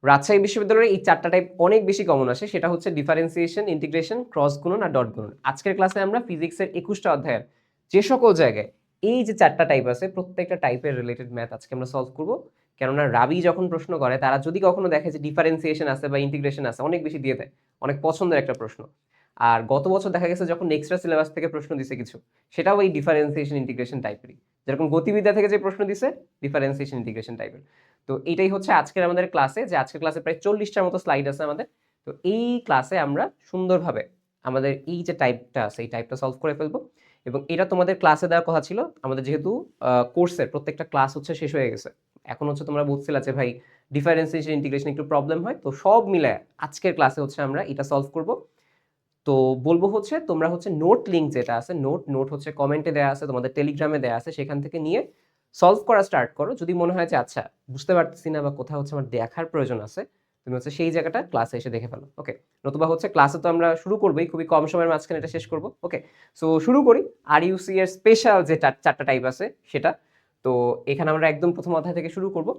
রাজশাহী বিশ্ববিদ্যালয়ের এই 4টা টাইপ অনেক বেশি কমন আসে, সেটা হচ্ছে ডিফারেন্সিয়েশন, ইন্টিগ্রেশন, ক্রস গুণন আর ডট গুণন। আজকের ক্লাসে আমরা ফিজিক্সের 21টা অধ্যায়ের যে সকল জায়গায় এই যে 4টা টাইপ আছে প্রত্যেকটা টাইপের রিলেটেড ম্যাথ আজকে আমরা সলভ করব। কেননা রাবি যখন প্রশ্ন করে তারা যদি কখনো দেখে যে ডিফারেন্সিয়েশন আছে বা ইন্টিগ্রেশন আছে অনেক বেশি দিয়ে দেয়, অনেক পছন্দের একটা প্রশ্ন। আর গত বছর দেখা গেছে যখন এক্সট্রা সিলেবাস থেকে প্রশ্ন দিছে কিছু, সেটাও এই ডিফারেন্সিয়েশন ইন্টিগ্রেশন টাইপেরই। যেরকম গতিবিদ্যা থেকে যে প্রশ্ন দিছে ডিফারেন্সিয়েশন ইন্টিগ্রেশন টাইপের। তো এটাই হচ্ছে আজকের আমাদের ক্লাসে, যে আজকের ক্লাসে প্রায় 40টার মতো স্লাইড আছে আমাদের। তো এই ক্লাসে আমরা সুন্দরভাবে আমাদের এই যে টাইপটা আছে এই টাইপটা সলভ করে ফেলবো। এবং এটা তোমাদের ক্লাসে দেওয়ার কথা ছিল, আমাদের যেহেতু কোর্সের প্রত্যেকটা ক্লাস হচ্ছে শেষ হয়ে গেছে। এখন হচ্ছে তোমরা বলছিলা যে ভাই ডিফারেন্সিয়েশন ইন্টিগ্রেশন একটু প্রবলেম হয়, তো সব মিলে আজকের ক্লাসে হচ্ছে আমরা এটা সলভ করব। তো বলবো হচ্ছে তোমরা হচ্ছে নোট লিঙ্ক যেটা আছে, নোট হচ্ছে কমেন্টে দেওয়া আছে, তোমাদের টেলিগ্রামে দেওয়া আছে, সেখান থেকে নিয়ে সলভ করা স্টার্ট করো। যদি মনে হয় যে আচ্ছা বুঝতে পারতেছি না বা কোথাও হচ্ছে আমার দেখার প্রয়োজন আছে, তুমি হচ্ছে সেই জায়গাটা ক্লাসে এসে দেখে ফেলো। ওকে, নতুবা হচ্ছে ক্লাসে তো আমরা শুরু করবোই, খুবই কম সময়ের মাঝখানে এটা শেষ করবো। ওকে, সো শুরু করি। আর ইউসি এর স্পেশাল যে 4টা টাইপ আছে সেটা। তো এখানে আমরা একদম প্রথম অধ্যায় থেকে শুরু করব।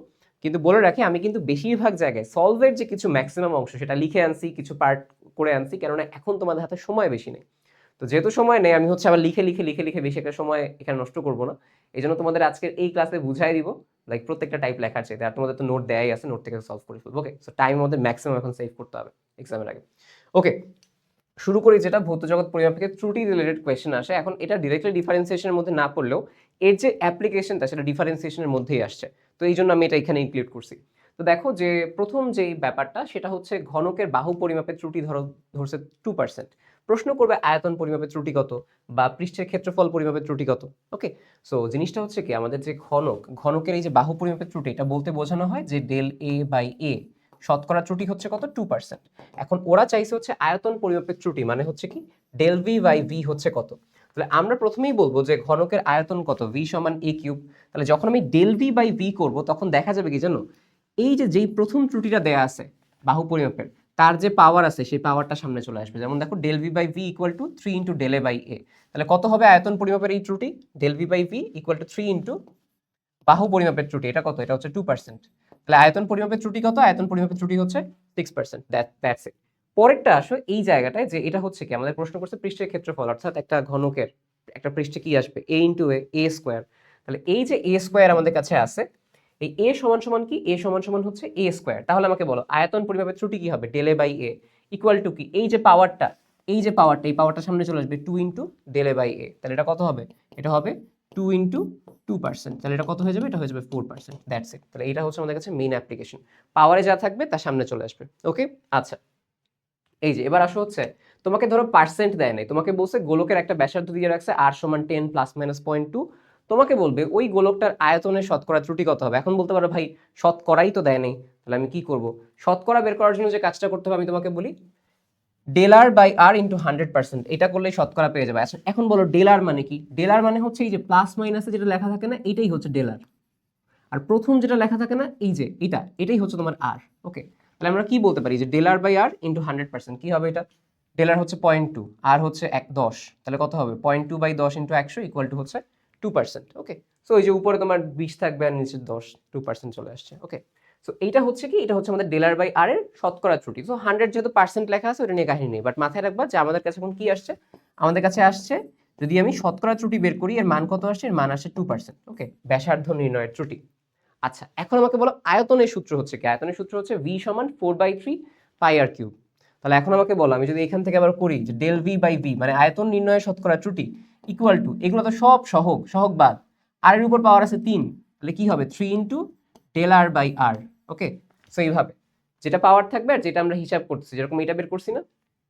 কিন্তু বলে রাখি আমি কিন্তু বেশিরভাগ জায়গায় সলভের যে কিছু ম্যাক্সিমাম অংশ সেটা লিখে আনছি, কিছু পার্ট করে আনছি, কেননা এখন তোমাদের হাতে সময় বেশি নেই। তো যেহেতু সময় নেই আমি হচ্ছে আবার লিখে লিখে লিখে লিখে বেশি একটা সময় এখানে নষ্ট করবো না। এই জন্য তোমাদের আজকের এই ক্লাসে বুঝাই দিব, লাইক প্রত্যেকটা টাইপ লেখার চাইতে। আর তোমাদের তো নোট দেয়াই আছে, নোট থেকে সলভ করে ফেলবো। ওকে, সো টাইম আমাদের ম্যাক্সিমাম এখন সেভ করতে হবে এক্সামের আগে। ওকে, শুরু করি। যেটা ভৌত জগৎ পরিমাপ থেকে ত্রুটি রিলেটেড কোয়েশ্চেন আসে, এখন এটা ডিরেক্টলি ডিফারেন্সিয়েশনের মধ্যে না পড়লেও এর যে অ্যাপ্লিকেশনটা সেটা ডিফারেন্সিয়েশনের মধ্যেই আসছে। তো এই জন্য আমি এটা এখানে ইনক্লুড করছি। তো দেখো যে প্রথম যেই ব্যাপারটা সেটা হচ্ছে ঘনকের বাহু পরিমাপের ত্রুটি ধরছে 2%। প্রশ্ন করবে আয়তন পরিমাপের ত্রুটি কত বা পৃষ্ঠের ক্ষেত্রফল পরিমাপের ত্রুটি কত। ওকে, সো জিনিসটা হচ্ছে কি, আমাদের যে ঘনকের এই যে বাহু পরিমাপের ত্রুটি, এটা বলতে বোঝানো হয় যে ডেল এ বাই এ, শতকরা ত্রুটি হচ্ছে কত 2%। এখন ওরা চাইছে হচ্ছে আয়তন পরিমাপের ত্রুটি, মানে হচ্ছে কি ডেল ভি বাই ভি হচ্ছে কত। তাহলে আমরা প্রথমেই বলবো যে ঘনকের আয়তন কত, ভি সমান এ কিউব। তাহলে যখন আমি ডেল ভি বাই ভি করবো তখন দেখা যাবে কি জানো, এই যে যেই প্রথম ত্রুটিটা দেয়া আছে বাহু পরিমাপের, তার যে পাওয়ার আছে সেই পাওয়ারটা সামনে চলে আসবে। যেমন দেখো del V by V equal to 3 into del A by A. তাহলে কত হবে আয়তন পরিমাপের এই ত্রুটি, del V by V equal to 3 into বাহু পরিমাপের ত্রুটি, এটা কত, এটা হচ্ছে 2%। তাহলে আয়তন পরিমাপের ত্রুটি কত, আয়তন পরিমাপের ত্রুটি হচ্ছে 6%। That's it. পরেরটা আসো এই জায়গাটায়, যে এটা হচ্ছে কি আমাদের প্রশ্ন করছে পৃষ্ঠের ক্ষেত্রফল, অর্থাৎ একটা ঘনকের একটা পৃষ্ঠে কি আসবে, এ ইন্টু এ স্কোয়ার। তাহলে এই যে এ স্কোয়ার আমাদের কাছে আছে, এই এ সমান সমান কি, এ সমান সমান হচ্ছে এ স্কোয়ার। তাহলে আমাকে বলো আয়তন পরিমাপের ত্রুটি কি হবে, del A by A equal to কি, এই যে পাওয়ারটা, এই যে পাওয়ারটা, এই পাওয়ারটা সামনে চলে আসবে 2 into del A by A. তাহলে এটা কত হবে, এটা হবে 2 ইন্টু 2%। তাহলে এটা কত হয়ে যাবে, এটা হয়ে যাবে 4%। That's it. তাহলে এটা হচ্ছে আমাদের কাছে মেইন অ্যাপ্লিকেশন, পাওয়ারে যা থাকবে তার সামনে চলে আসবে। ওকে, আচ্ছা এই যে এবার আসো হচ্ছে তোমাকে ধরো পার্সেন্ট দেয় নাই, তোমাকে বলছে গোলকের একটা ব্যাসার্ধ দিয়ে রাখছে আর সমান 10 প্লাস মাইনাস 0.2। তোমাকে বলবে ওই গোলকটার আয়তনের শতকরা ত্রুটি কত হবে। এখন বলতে পারো ভাই শতকরাই তো দেয় নাই, তাহলে আমি কি করব, শতকরা বের করার জন্য যে কাজটা করতে হবে আমি তোমাকে বলি del R by R into 100%, এটা করলেই শতকরা পেয়ে যাবে। এখন বলো ডেল আর মানে কি, ডেল আর মানে হচ্ছে এই যে প্লাস মাইনাসে যেটা লেখা থাকে না এটাই হচ্ছে ডেল আর। আর প্রথম যেটা লেখা থাকে না এই যে এটাই হচ্ছে তোমার আর। ওকে, তাহলে আমরা কি বলতে পারি যে del R by R into 100%, কি হবে এটা, ডেল আর হচ্ছে 0.2 আর হচ্ছে 10, তাহলে কত হবে 0.2 বাই 10 ইন্টু 100 ইকুয়াল টু হচ্ছে 2%। ওকে, সো এই যে উপরে তোমার 20 থাকবে আর নিচে 10, 2% চলে আসছে। ওকে, সো এইটা হচ্ছে কি, এটা হচ্ছে আমাদের ডেল আর বাই আর এর শতকরা ত্রুটি। সো 100 যেহেতু পার্সেন্ট লেখা আছে ওটা নিয়ে কাহিনী নেই, বাট মাথায় রাখবা যে আমাদের কাছে এখন কি আসছে, আমাদের কাছে আসছে যদি আমি শতকরা ত্রুটি বের করি এর মান কত আসছে, এর মান আসছে 2%। ওকে, ব্যাসার্ধ নির্ণয়ের ত্রুটি। আচ্ছা এখন আমাকে বলো আয়তনের সূত্র হচ্ছে কি, আয়তনের সূত্র হচ্ছে v সমান 4/3 পাই আর কিউব। তাহলে এখন আমাকে বলো আমি যদি এখান থেকে আবার করি যে ডেল ভি বাই ভি মানে আয়তন নির্ণয়ের শতকরা ত্রুটি ইকুয়াল টু, এগুলো তো সব সহগ বাদ, আর এর উপর পাওয়ার আছে 3, তাহলে কি হবে 3 into del R by R. Okay, so এইভাবে যেটা পাওয়ার থাকবে আর যেটা আমরা হিসাব করতেছি, যেরকম এটা বের করছি না,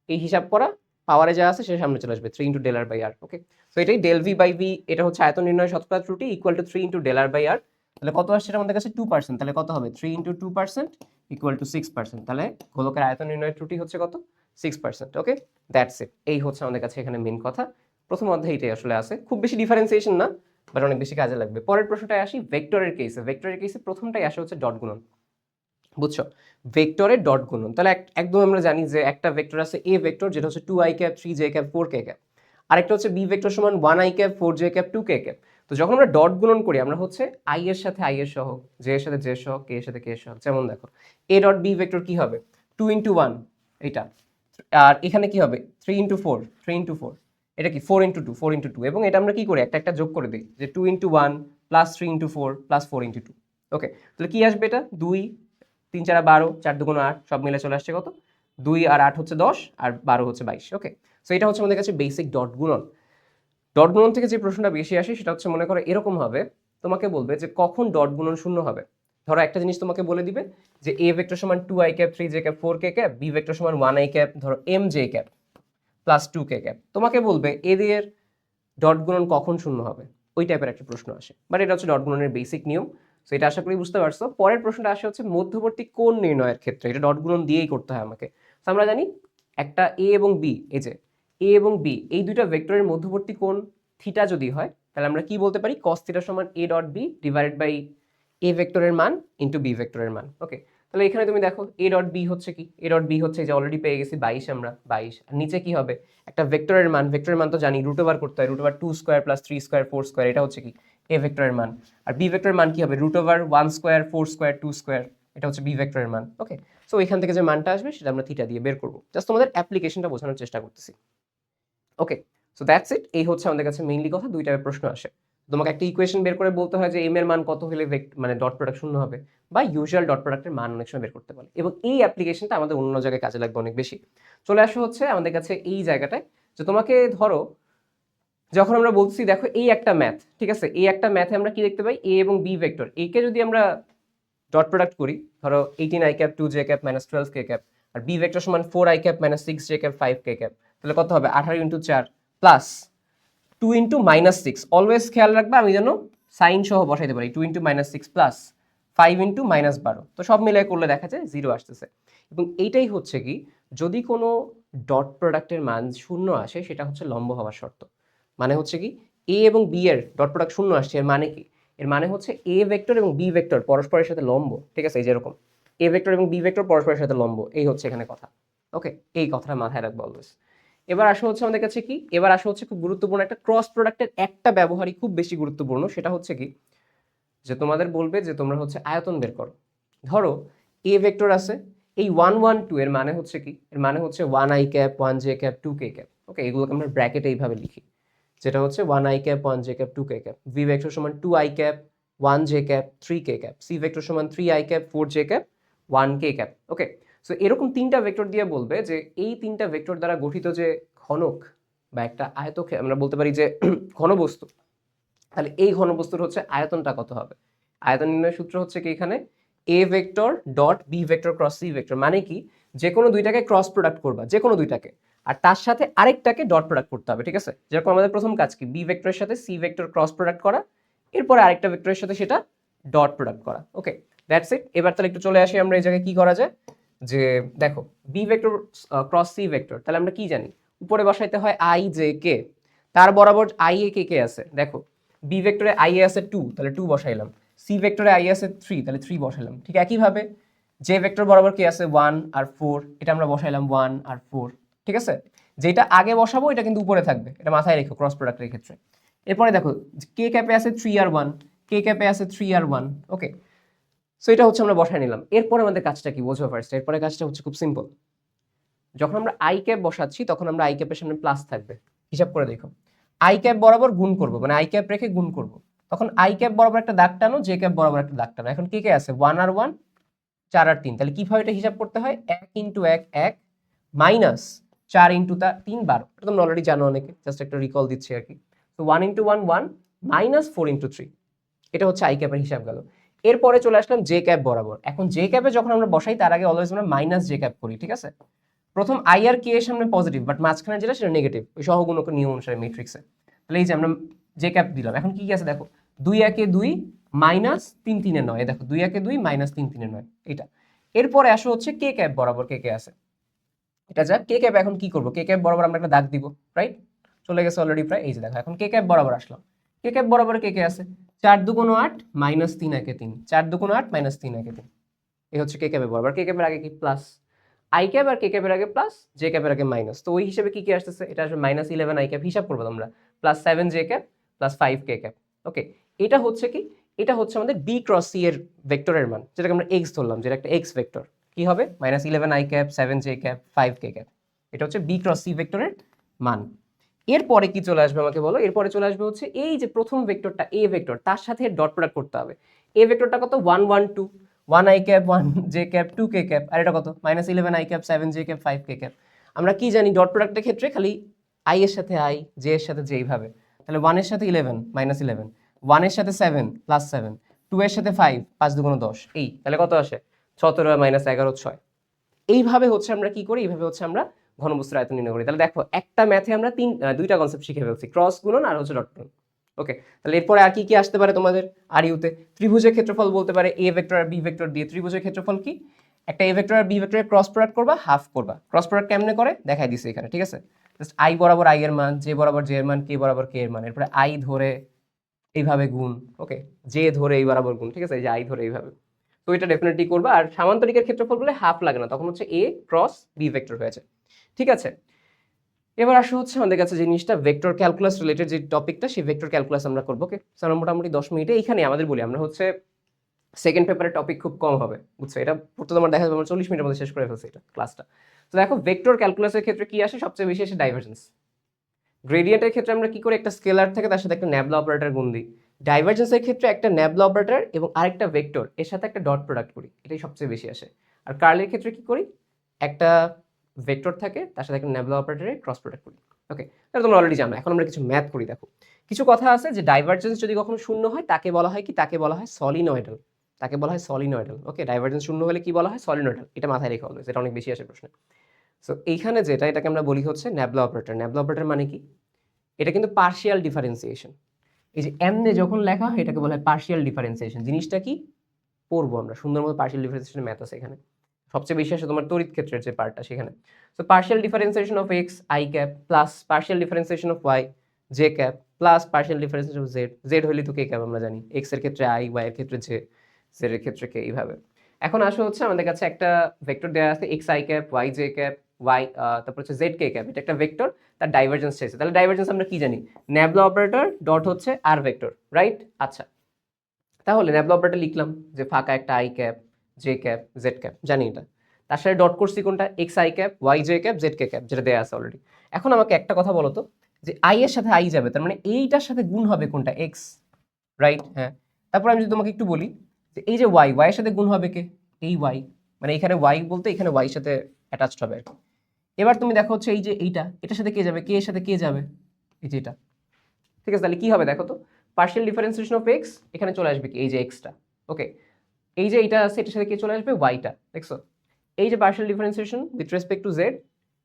এই হিসাব করা পাওয়ারে যা আছে সেটা সামনে চলে আসবে 3 into del R by R. Okay, so এটাই ডেল ভি বাই ভি, এটা হচ্ছে আয়তন নির্ণয়ের শতকরা ত্রুটি equal to 3 into del R by R. তাহলে কত আসছে আমাদের কাছে 2%, তাহলে কত হবে 3 ইন্টু 2% ইকুয়াল টু 6%। তাহলে গোলকের আয়তন নির্ণয়ের ত্রুটি হচ্ছে কত, 6%। ওকে, দ্যাটস ইট। এই হচ্ছে আমাদের কাছে এখানে মেন কথা। প্রথম অধ্যায় এটাই আসলে আছে, খুব বেশি ডিফারেন্সিয়েশন না, বাট অনেক বেশি কাজে লাগবে। পরের প্রশ্নটায় আসি ভেক্টরের কেসে। ভেক্টরের কেসে প্রথমটাই আসে হচ্ছে ডট গুণন, বুঝছো, ভেক্টরের ডট গুণন। তাহলে একদম আমরা জানি যে একটা ভেক্টর আছে এ ভেক্টর যেটা হচ্ছে 2i cap 3j cap 4k cap, আরেকটা হচ্ছে বি ভেক্টর সমান 1i cap 4j cap 2k cap. তো যখন আমরা ডট গুণন করি আমরা হচ্ছে আই এর সাথে আই এর সহগ, জে এর সাথে জে সহগ, কে এর সাথে কে এর সহগ। যেমন দেখো এ ডট বি ভেক্টর কি হবে 2 × 1 এটা, আর এখানে কি হবে 3 × 4 3 × 4, এটা কি 4 × 2 4 × 2, এবং এটা আমরা কি করি একটা একটা যোগ করে দিই যে 2 × 1 প্লাস 3 × 4 প্লাস 4 × 2। ওকে, তাহলে কি আসবে এটা 2 3 4 12 4 2 8, সব মিলে চলে আসছে কত 2 আর 8 হচ্ছে 10 আর 12 হচ্ছে 22। ওকে, সো এটা হচ্ছে আমাদের কাছে বেসিক ডট গুণন। ডট গুণন থেকে যে প্রশ্নটা বেশি আসে সেটা হচ্ছে মনে করো এরকম হবে, তোমাকে বলবে যে কখন ডট গুণন শূন্য হবে। ধরো একটা জিনিস তোমাকে বলে দিবে যে এ ভেক্টর সমান 2i cap 3j cap 4k cap, B vector সমান 1i ক্যাপ ধরো mj cap plus 2k cap, তোমাকে বলবে এদের ডট গুণন কখন শূন্য হবে, ওই টাইপের একটা প্রশ্ন আসে। বাট এটা হচ্ছে ডট গুণনের বেসিক নিয়ম, সো এটা আশা করি বুঝতে পারছো। পরের প্রশ্নটা আসে হচ্ছে মধ্যবর্তী কোণ নির্ণয়ের ক্ষেত্রে, এটা ডট গুণন দিয়েই করতে হয় আমাকে। তো আমরা জানি একটা এ এবং বি, এই যে এ এবং বি এই দুইটা ভেক্টরের মধ্যবর্তী কোণ থিটা যদি হয় তাহলে আমরা কি বলতে পারি cos থিটা সমান a dot B divided by A ভেক্টরের মান ইনটু বি ভেক্টরের মান। ওকে, তাহলে এখানে তুমি দেখো a ডট বি হচ্ছে কি, a ডট বি হচ্ছে যে অলরেডি পেয়ে গেছি 22, আমরা 22, আর নিচে কি হবে একটা ভেক্টরের মান তো জানি রুট ওভার করতে হয়, root over 2 square plus 3 square 4 square, এটা হচ্ছে কি এ ভেক্টরের মান। আর বি ভেক্টরের মান কি হবে root over 1 square 4 square 2 square, এটা হচ্ছে বি ভেক্টরের মান। ওকে, সো এখান থেকে যে মানটা আসবে সেটা আমরা থিটা দিয়ে বের করব, জাস্ট তোমাদের অ্যাপ্লিকেশনটা বোঝানোর চেষ্টা করতেছি। ওকে, সো দ্যাটস ইট, এই হচ্ছে আমাদের কাছে মেইনলি কথা। দুই টাইপের প্রশ্ন আসে, তোমাকে একটা ইকুয়েশন বের করে বলতে হয় যে এম এর মান কত হলে মানে ডট প্রোডাক্ট শূন্য হবে, বা ইউজুয়াল ডট প্রোডাক্টের মান অনেক সময় বের করতে বলে, এবং এই অ্যাপ্লিকেশনটা আমাদের অন্য জায়গায় কাজে লাগবে অনেক বেশি। চলে আসো হচ্ছে আমাদের কাছে এই জায়গাটায়, যে তোমাকে ধরো যখন আমরা বলছি দেখো এই একটা ম্যাথ, ঠিক আছে, এই একটা ম্যাথে আমরা কি দেখতে পাই এ এবং বি ভেক্টর, একে যদি আমরা ডট প্রোডাক্ট করি ধরো 18i cap 2j cap minus 12k cap, আর বি ভেক্টর সমান 4i cap minus 6j cap 5k cap, তাহলে কত হবে 18 × 4 প্লাস 2 × -6, অলওয়েজ খেয়াল রাখবে আমি যেন সাইন সহ বসাইতে পারি 2 × -6 প্লাস 5 × -12, তো সব মিলাই করলে দেখা যায় 0 আসতেছে। এবং এইটাই হচ্ছে কি যদি কোনো ডট প্রোডাক্টের মান শূন্য আসে সেটা হচ্ছে লম্ব হওয়ার শর্ত। মানে হচ্ছে কি এ এবং বি এর ডট প্রোডাক্ট শূন্য আসছে, এর মানে কি, এর মানে হচ্ছে এ ভেক্টর এবং বি ভেক্টর পরস্পরের সাথে লম্ব, ঠিক আছে, এই যেরকম এ ভেক্টর এবং বি ভেক্টর পরস্পরের সাথে লম্ব, এই হচ্ছে এখানে কথা। ওকে, এই কথাটা মাথায় রাখবো অলওয়েজ। এবার আসা হচ্ছে আমাদের কাছে কি, এবার আসা হচ্ছে খুব গুরুত্বপূর্ণ একটা ক্রস প্রোডাক্টের একটা ব্যবহারই খুব বেশি গুরুত্বপূর্ণ, সেটা হচ্ছে কি যে তোমাদের বলবে যে তোমরা হচ্ছে আয়তন বের করো। ধরো এ ভেক্টর আছে, এই 1 1 2 এর মানে হচ্ছে কি, এর মানে হচ্ছে 1i cap 1j cap 2k cap. ওকে, এগুলোকে আমরা ব্র্যাকেটে এইভাবে লিখি, যেটা হচ্ছে 1i cap 1j cap 2k cap, V vector সমান 2i cap 1j cap 3k cap, C vector সমান 3i cap 4j cap 1k cap. Okay, so এরকম তিনটা ভেক্টর দিয়ে বলবে যে এই তিনটা ভেক্টর দ্বারা গঠিত যে ঘনক বা একটা আয়তকে আমরা বলতে পারি যে ঘনবস্তু, তাহলে এই ঘনবস্তুর হচ্ছে আয়তনটা কত হবে। আয়তন নির্ণয়ের সূত্র হচ্ছে কি এখানে A vector dot B vector cross C vector, মানে কি যে কোনো দুইটাকে ক্রস প্রোডাক্ট করবা, যে কোনো দুইটাকে, আর তার সাথে আরেকটাকে ডট প্রোডাক্ট করতে হবে, ঠিক আছে। যেরকম আমাদের প্রথম কাজ কি বি ভেক্টরের সাথে সি ভেক্টর ক্রস প্রোডাক্ট করা, এরপরে আরেকটা ভেক্টরের সাথে সেটা ডট প্রোডাক্ট করা। ওকে, দ্যাটস ইট। এবার তাহলে একটু চলে আসি আমরা এই জায়গায় কি করা যায়, যে দেখো B vector cross C vector, তাহলে আমরা কি জানি উপরে বসাইতে হয় আই জে কে, তার বরাবর আই এ কে কে আছে, দেখো বি ভেক্টরে আই এ আছে 2 তাহলে 2 বসাইলাম, সি ভেক্টরে আই আছে 3 তাহলে 3 বসাইলাম। ঠিক একইভাবে যে ভেক্টর বরাবর কে আছে 1 আর 4, এটা আমরা বসাইলাম 1 আর 4, ঠিক আছে। যেটা আগে বসাবো এটা কিন্তু উপরে থাকবে, এটা মাথায় রেখো ক্রস প্রোডাক্টের ক্ষেত্রে। এরপরে দেখো কে ক্যাপে আছে 3 আর 1, কে ক্যাপে আছে 3 আর 1। ওকে, সো এটা হচ্ছে আমরা বসাই নিলাম। এরপরে আমাদের কাজটা কি বোঝো ফার্স্ট, এরপরে কাজটা হচ্ছে খুব সিম্পল। যখন আমরা আই ক্যাপ বসাচ্ছি তখন আমরা আই ক্যাপের সামনে প্লাস থাকবে, হিসাব করে দেখো আই ক্যাপ বরাবর গুণ করব, মানে আই ক্যাপ রেখে গুণ করব, তখন আই ক্যাপ বরাবর একটা দাগ টানো, জে ক্যাপ বরাবর একটা দাগ টানো। এখন কে কে আছে 1 আর 1 4 আর 3, তাহলে কিভাবে এটা হিসাব করতে হয় 1 × 1 1 মাইনাস 4 × 3 12, এটা তোমরা অলরেডি জানো অনেকে, জাস্ট একটা রিকল দিচ্ছি আর কি। তো 1 × 1 1 মাইনাস 4 × 3, এটা হচ্ছে আই ক্যাপের হিসাব গেল। এরপরে চলে আসলাম জে ক্যাপ বরাবর। এখন জে ক্যাপে যখন আমরা বসাই তার আগে অলওয়েজ আমরা মাইনাস জে ক্যাপ করি, ঠিক আছে। প্রথম আই আর কে এর সামনে পজিটিভ, বাট মাঝখানে যেটা সেটা নেগেটিভ, ওই সহগুণক নিয়ম অনুসারে ম্যাট্রিক্সে। তাহলে এই যে আমরা জে ক্যাপ দিলাম, এখন কি আছে দেখো 2 1 2 মাইনাস 3 3 9, দেখো 2 1 2 মাইনাস 3 3 9 এটা। এরপরে আসো হচ্ছে কে ক্যাপ বরাবর, কে কে আছে এটা যা কে ক্যাপ। এখন কি করবো কে ক্যাপ বরাবর আমরা একটা দাগ দিব, রাইট, চলে গেছে অলরেডি প্রায়। এই যে দেখো এখন কে ক্যাপ বরাবর আসলাম, কে ক্যাপ বরাবর কে কে আছে 4 2 8 মাইনাস 3 1 3, 4 2 8 মাইনাস 3 1 3, এই হচ্ছে কে ক্যাপের বরাবর। কে ক্যাপের আগে কি প্লাস, আই ক্যাপ আর কে ক্যাপের আগে প্লাস, জে ক্যাপের আগে মাইনাস, তো ওই হিসেবে কি কি আসতেছে এটা আসবে -11 আই ক্যাপ, হিসাব করবো তোমরা প্লাস 7 জে ক্যাপ প্লাস 5 কে ক্যাপ। ওকে, এটা হচ্ছে কি, এটা হচ্ছে আমাদের বি ক্রস সি এর ভেক্টরের মান, যেটাকে আমরা এক্স ধরলাম, যেটা একটা এক্স ভেক্টর। কি হবে? -11 i cap 7 j cap 5 k cap. এটা হচ্ছে বি ক্রস সি ভেক্টরের মান। এরপরে কি চলে আসবে আমাকে বলো? এরপরে চলে আসবে হচ্ছে এই যে প্রথম ভেক্টরটা এ ভেক্টর, তার সাথে ডট প্রোডাক্ট করতে হবে। এ ভেক্টরটা কত? 1 1 2, 1 i cap 1 j cap 2 k cap, আর এটা কত? -11 i cap 7 j cap 5 k cap. আমরা কি জানি ডট প্রোডাক্টের ক্ষেত্রে খালি i এর সাথে i, j এর সাথে j এইভাবে। তাহলে 1 এর সাথে 11 -11, 1 এর সাথে 7 +7, 2 এর সাথে 5 5 2 10, এই তাহলে কত আসে? 17 -11 6। এইভাবে হচ্ছে আমরা কি করি? এইভাবে হচ্ছে আমরা ঘনবস্তুর আয়তন নির্ণয় করি। তাহলে দেখো একটা ম্যাথে আমরা দুইটা কনসেপ্ট শিখে ফেলছি, ক্রস গুণন আর হচ্ছে ডট গুণন। ওকে, তাহলে এরপরে আর কি কি আসতে পারে তোমাদের আর ইউতে? ত্রিভুজের ক্ষেত্রফল বলতে পারে এ ভেক্টর আর বি ভেক্টর দিয়ে। ত্রিভুজের ক্ষেত্রফল কি? একটা এ ভেক্টর আর বি ভেক্টরের ক্রস প্রোডাক্ট করবা, হাফ করবা। ক্রস প্রোডাক্ট কেমনে করে দেখাই দিছি এখানে, ঠিক আছে? জাস্ট আই বরাবর আই এর মান, জে বরাবর জে এর মান, কে বরাবর কে এর মান, এরপরে আই ধরে এইভাবে গুণ, ওকে, জে ধরে এই বরাবর গুণ, ঠিক আছে? এই যে আই ধরে এইভাবে। তো এটা ডেফিনেটলি করবা। আর সামান্তরিকের ক্ষেত্রফল বলে হাফ লাগে না, তখন হচ্ছে এ ক্রস বি ভেক্টর হয়েছে, ঠিক আছে? এবার আসো হচ্ছে আমাদের কাছে জিনিসটা ভেক্টর ক্যালকুলাস রিলেটেড যে টপিকটা, সেই ভেক্টর ক্যালকুলাস আমরা করবো। ওকে, আমরা মোটামুটি 10 মিনিটে এইখানে আমাদের বলি আমরা হচ্ছে সেকেন্ড পেপারের টপিক খুব কম হবে, বুঝছো? এটা পড়তে তোমার দেখা যাবে আমরা 40 মিনিটের মধ্যে শেষ করে ফেলছি এটা ক্লাসটা। তো দেখো ভেক্টর ক্যালকুলাসের ক্ষেত্রে কি আসে? সবচেয়ে বেশি আসে ডাইভারজেন্স। গ্রেডিয়েন্টের ক্ষেত্রে আমরা কি করি? একটা স্কেলার থাকে, তার সাথে একটা ন্যাবলা অপারেটর গুণ দিই। ডাইভারজেন্সের ক্ষেত্রে একটা ন্যাবলা অপারেটর এবং আরেকটা ভেক্টর এর সাথে একটা ডট প্রোডাক্ট করি, এটাই সবচেয়ে বেশি আসে। আর কার্লের ক্ষেত্রে কি করি? একটা ভেক্টর থাকে, তার সাথে একটা ন্যাবলা অপারেটরের ক্রস প্রোডাক্ট করি। ওকে, তাহলে তোমরা অলরেডি জানো। এখন আমরা কিছু ম্যাথ করি। দেখো কিছু কথা আছে যে ডাইভারজেন্স যদি কখনো শূন্য হয় তাকে বলা হয় কি? তাকে বলা হয় সলিনয়েডাল। তাকে বলা হয় সলিনয়েডাল। ওকে, ডাইভারজেন্স শূন্য হলে কি বলা হয়? সলিনয়েডাল। এটা মাথায় রেখে অলওয়েজ, এটা অনেক বেশি আসে প্রশ্নে। সো এইখানে যেটা, এটাকে আমরা বলি হচ্ছে ন্যাবলা অপারেটর। ন্যাবলা অপারেটর মানে কি? এটা কিন্তু পার্শিয়াল ডিফারেন্সিয়েশন। এই যে এমনে যখন লেখা হয় এটাকে বলা হয় পার্শিয়াল ডিফারেন্সিয়েশন। জিনিসটা কি পড়বো আমরা সুন্দর মতো। পার্শিয়াল ডিফারেন্সিয়েশন ম্যাথ আছে এখানে, সবচেয়ে বেশি আসে তোমার তড়িৎ ক্ষেত্রের যে পার্টটা সেখানে। So partial differentiation of X I cap plus partial differentiation of Y J cap plus partial differentiation of Z. Z হইলে তো কে ক্যাপ আমরা জানি, এক্স এর ক্ষেত্রে আই, ওয়াই এর ক্ষেত্রে জে, জেড এর ক্ষেত্রে কে, এইভাবে। এখন আসো হচ্ছে আমাদের কাছে একটা ভেক্টর দেওয়া আছে X I cap Y J cap Y, তারপর হচ্ছে জেড কে ক্যাপ। এটা একটা ভেক্টর, তার ডাইভারজেন্স চাইছে। তাহলে ডাইভারজেন্স আমরা কি জানি? ন্যাবলা অপারেটর ডট হচ্ছে আর ভেক্টর, রাইট? আচ্ছা, তাহলে ন্যাবলা অপারেটর লিখলাম যে ফাঁকা একটা I cap J cap Z cap, জানি এটা। তার সাথে ডট করছি কোনটা? X I cap Y J cap Z K cap, যেটা দেয়া আছে অলরেডি। এখন আমাকে একটা কথা বলো তো, যে আই এর সাথে আই যাবে, তার মানে এইটার সাথে গুণ হবে কোনটা? X, right? হ্যাঁ। তারপর আমি যদি তোমাকে একটু বলি যে এই যে ওয়াই, ওয়াই এর সাথে গুণ হবে কে? এই ওয়াই, মানে এখানে ওয়াই বলতে এখানে ওয়াই সাথে অ্যাটাচড হবে আর কি। এবার তুমি দেখো হচ্ছে এই যে এইটা, এটার সাথে কে যাবে? কে এর সাথে কে যাবে? এই যে এটা, ঠিক আছে? তাহলে কি হবে দেখো তো, পার্শিয়াল ডিফারেন্সিয়েশন অফ এক্স, এখানে চলে আসবে কি? এই যে এক্সটা। ওকে, এই যে এইটা আছে এটার সাথে কে চলে আসবে? ওয়াইটা, দেখছো? এই যে partial differentiation with respect to Z,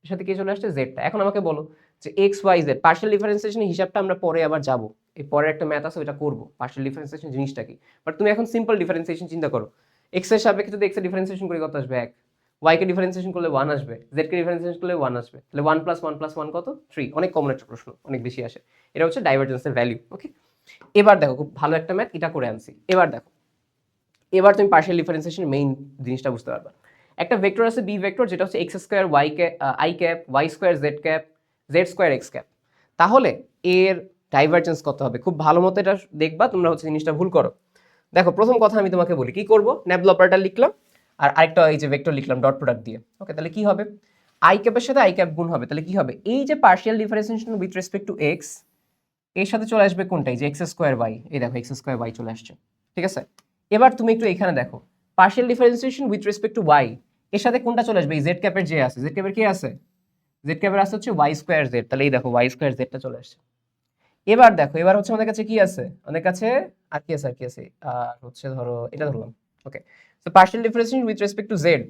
এর সাথে কে চলে আসছে? জেডটা। এখন আমাকে বলো যে এক্স ওয়াই জেড পার্শিয়াল ডিফারেন্সিয়েশনের হিসাবটা আমরা পরে আবার যাবো, এই পরের একটা ম্যাথ আছে ওটা করবো, পার্শিয়াল ডিফারেন্সিয়েশন জিনিসটা কি। বাট তুমি এখন সিম্পল ডিফারেন্সিয়েশন চিন্তা করো। এক্স এর সাপেক্ষে যদি এক্স এর ডিফারেন্সিয়েশন করি কত আসবে? 1। ওয়াই কে ডিফারেন্সিয়েশন করলে 1 আসবে, জেড কে ডিফারেন্সিয়েশন করলে 1 আসবে। তাহলে 1 + 1 + 1 কত? 3। অনেক কমন একটা প্রশ্ন, অনেক বেশি আসে। এটা হচ্ছে ডাইভারজেন্সের ভ্যালু। ওকে, এবার দেখো খুব ভালো একটা ম্যাথ এটা করে আনছি। এবার দেখো, এবার তুমি পার্শিয়াল ডিফারেন্সিয়েশনের মেইন জিনিসটা বুঝতে পারবা। একটা ভেক্টর আছে বি ভেক্টর, যেটা হচ্ছে X square Y I cap Y square Z cap Z square X cap. তাহলে এর ডাইভারজেন্স কত হবে? খুব ভালো মতো এটা দেখবা, তোমরা হচ্ছে জিনিসটা ভুল করো। দেখো প্রথম কথা আমি তোমাকে বলি কি করব, ন্যাবলা অপারেটর লিখলাম আর আরেকটা এই যে ভেক্টর লিখলাম ডট প্রোডাক্ট দিয়ে। ওকে, তাহলে কি হবে? আই ক্যাপের সাথে আই ক্যাপ গুণ হবে, তাহলে কি হবে? এই যে partial differentiation with respect to x, এর সাথে চলে আসবে কোনটা? এই যে এক্স স্কোয়ার ওয়াই। এই দেখো এক্স স্কোয়ার ওয়াই চলে আসছে, ঠিক আছে? এবার তুমি একটু এখানে দেখো partial differentiation with respect to Y, এর সাথে কোনটা চলে আসবে? এই জেড ক্যাপের যে আছে, জেড ক্যাপের কে আছে? জেড ক্যাপের আছে হচ্ছে ওয়াই স্কোয়ার জেড। তাহলে এই দেখো ওয়াই স্কোয়ার জেডটা চলে আসছে। এবার দেখো, এবার হচ্ছে আমাদের কাছে কি আছে? আমাদের কাছে আর কি আছে? আর কি আছে? আর হচ্ছে ধরো এটা ধরলাম। Okay, so partial differentiation with respect to Z,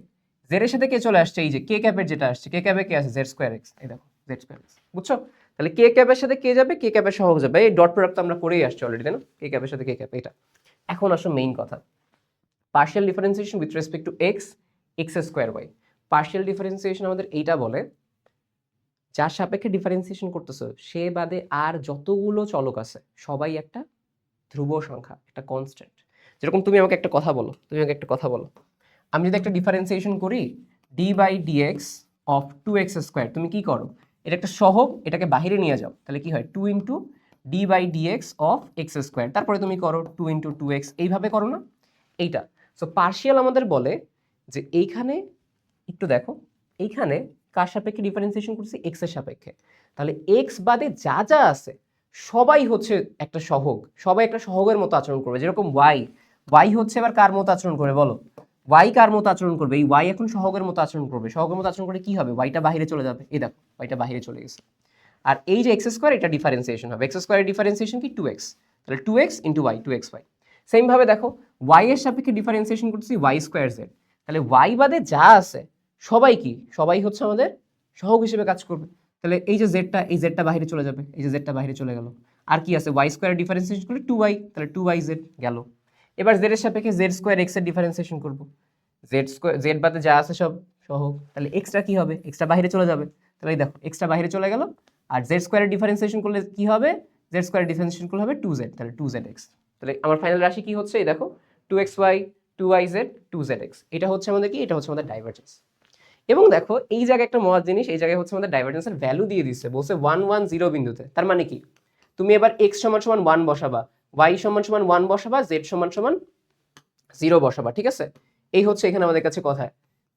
Z এর সাথে কে চলে আসছে? এই যে কে ক্যাপের যেটা আসছে, কে ক্যাপে কে আছে? Z square x. এই দেখো জেড স্কোয়ার এক্স, বুঝছো? তাহলে কে ক্যাপের সাথে কে যাবে? কে ক্যাপের সহগ যাবে। এই ডট প্রোডাক্ট তো আমরা করেই আসছি অলরেডি, তাই না? কে ক্যাপের সাথে কে ক্যাপ, এটা। এখন আসো মেইন কথা, partial differentiation with respect to X X square Y. Partial differentiation আমাদের এইটা বলে যার সাপেক্ষে ডিফারেন্সিয়েশন করতেছো সে বাদে আর যতগুলো চলক আছে সবাই একটা ধ্রুব সংখ্যা, একটা কনস্ট্যান্ট। যেরকম তুমি আমাকে একটা কথা বলো, আমি যদি একটা ডিফারেন্সিয়েশন করি d/dx অফ 2x স্কোয়ার, তুমি কি করো? এটা একটা সহগ, এটাকে বাহিরে নিয়ে যাও, তাহলে কি হয়? 2 × d/dx অফ এক্স স্কোয়ার, তারপরে তুমি করো 2 × 2x, এইভাবে করো না এইটা। সো পার্শিয়াল আমাদের বলে যে এইখানে একটু দেখো, এইখানে কার সাপেক্ষে ডিফারেন্সিয়েশন করছি, এক্স এর সাপেক্ষে, তাহলে এক্স বাদে যা যা আছে সবাই হচ্ছে একটা সহগ, সবাই একটা সহগের মতো আচরণ করবে। যেরকম ওয়াই হচ্ছে এবার কার মতো আচরণ করবে বলো, ওয়াই কার মতো আচরণ করবে, এই ওয়াই এখন সহগের মতো আচরণ করবে। সহগের মতো আচরণ করে কি হবে, ওয়াইটা বাইরে চলে যাবে, এই দেখো ওয়াইটা বাইরে চলে গেছে। আর এই যে এক্স স্কোয়ার, এটা ডিফারেন্সিয়েশন হবে, এক্স স্কোয়ারের ডিফারেন্সিয়েশন কি 2x, তাহলে 2x × y 2xy। সেম ভাবে দেখো ওয়াই এর সাপেক্ষে ডিফারেন্সিয়েশন করতেছি ওয়াই স্কোয়ার জেড, তাহলে ওয়াই বাদে যা আছে সবাই কি, সবাই হচ্ছে আমাদের সহগ হিসেবে কাজ করবে। তাহলে এই যে জেডটা, এই জেডটা বাইরে চলে যাবে, এই যে জেডটা বাইরে চলে গেল। আর কি আছে, ওয়াই স্কোয়ারের ডিফারেন্সিয়েশন করলে 2y, তাহলে 2yz গেল। এবার জেড এর সাপেক্ষে জেড স্কোয়ার এক্স এর ডিফারেন্সিয়েশন করব, জেড স্কোয়ার জেড বাদে যা আছে সব সহগ, তাহলে এক্সটা কি হবে, এক্সটা বাইরে চলে যাবে, তাহলে এই দেখো এক্সটা বাইরে চলে গেল। আর জেড স্কোয়ারের ডিফারেন্সিয়েশন করলে কি হবে, জেড স্কোয়ারের ডিফারেন্সিয়েশন করলে হবে 2z, তাহলে 2zx। তাহলে আমার ফাইনাল রাশি কি হচ্ছে, এই দেখো 2xy 2yz 2zx, এটা হচ্ছে আমাদের কি, এটা হচ্ছে আমাদের ডাইভারজেন্স। এবং দেখো এই জায়গায় একটা মজার জিনিস, এই জায়গায় হচ্ছে আমাদের ডাইভারজেন্সের ভ্যালু দিয়ে দিচ্ছে, বলছে 1 1 0 বিন্দুতে। তার মানে কি, তুমি এবার x = 1 বসাবা, y = 1 বসাবা, z = 0 বসাবা, ঠিক আছে। এই হচ্ছে এখানে আমাদের কাছে কথা।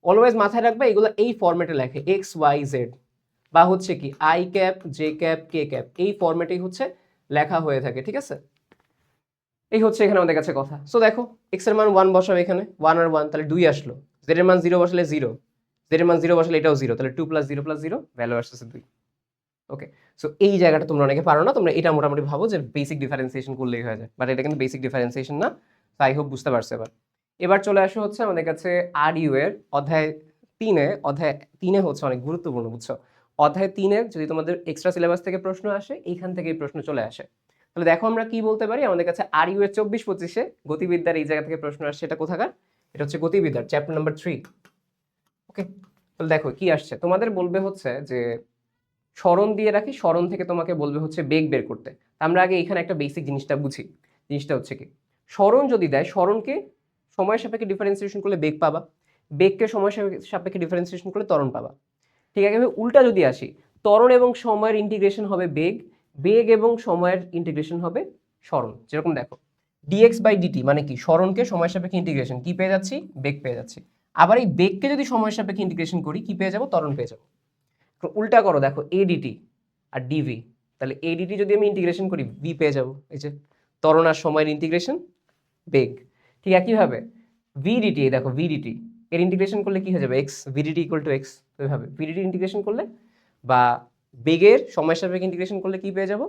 অলওয়েজ মাথায় রাখবে এগুলো এই ফরম্যাটে লেখে x y z, বা হচ্ছে কি i cap j cap k cap, এই ফরম্যাটেই হচ্ছে লেখা হয়ে থাকে, ঠিক আছে। এই হচ্ছে এখানে আমাদের কাছে কথা। সো দেখো x এর মান 1 বসাবে, এখানে 1 আর 1 তাহলে 2 আসলো, z এর মান 0 বসালে 0, z এর মান 0 বসালে এটাও 0, তাহলে 2 + 0 + 0 ভ্যালু আসছে 2। ওকে, সো এই জায়গাটা তোমরা অনেকে পারো না, তোমরা এটা মোটামুটি ভাবো যে বেসিক ডিফারেন্সিয়েশন করলেই হয়ে যায়, বাট এটা কিন্তু বেসিক ডিফারেন্সিয়েশন না। সো আই হোপ বুঝতে পারছো এবার। এবার চলে আসো হচ্ছে আমাদের কাছে আর ইউ এর অধ্যায় 3-এ, অধ্যায় 3-এ হচ্ছে অনেক গুরুত্বপূর্ণ, বুঝছো। অধ্যায় 3-এর যদি তোমাদের এক্সট্রা সিলেবাস থেকে প্রশ্ন আসে, এইখান থেকেই প্রশ্ন চলে আসে। তাহলে দেখো আমরা কি বলতে পারি, আমাদের কাছে আর ইউ এর 24-25-এ গতিবিদ্যার এই জায়গা থেকে প্রশ্ন আসছে, এটা কোথাকার, এটা হচ্ছে গতিবিদ্যার চ্যাপ্টার নাম্বার 3। ওকে, তাহলে দেখো কি আসছে, তোমাদের বলবে হচ্ছে যে সরণ দিয়ে রাখি, সরণ থেকে তোমাকে বলবে হচ্ছে বেগ বের করতে। আমরা আগে এখানে একটা বেসিক জিনিসটা বুঝি। জিনিসটা হচ্ছে কি, সরণ যদি দেয়, সরণকে সময় সাপেক্ষে ডিফারেন্সিয়েশন করলে বেগ পাবা, বেগকে সময় সাপেক্ষে ডিফারেন্সিয়েশন করলে ত্বরণ পাবা। ঠিক আছে, উল্টা যদি আসি, ত্বরণ এবং সময়ের ইন্টিগ্রেশন হবে বেগ, বেগ এবং সময়ের ইন্টিগ্রেশন হবে সরণ। যেরকম দেখো dx/dt মানে কি, সরণকে সময় সাপেক্ষে ইন্টিগ্রেশন, কি পেয়ে যাচ্ছি, বেগ পেয়ে যাচ্ছি। আবার এই বেগকে যদি সময় সাপেক্ষে ইন্টিগ্রেশন করি, কি পেয়ে যাবো, ত্বরণ পেয়ে যাবো। উল্টা করো, দেখো adt আর dv, তাহলে adt যদি আমি ইন্টিগ্রেশন করি v পেয়ে যাবো, এই যে ত্বরণ আর সময়ের ইন্টিগ্রেশন বেগ। ঠিক একইভাবে vdt, দেখো vdt এর ইন্টিগ্রেশন করলে কি হয়ে যাবে, x, vdt = x। ওইভাবে vdt ইন্টিগ্রেশন করলে বা বেগের সময়ের সাপেক্ষে ইন্টিগ্রেশন করলে কি পেয়ে যাবো,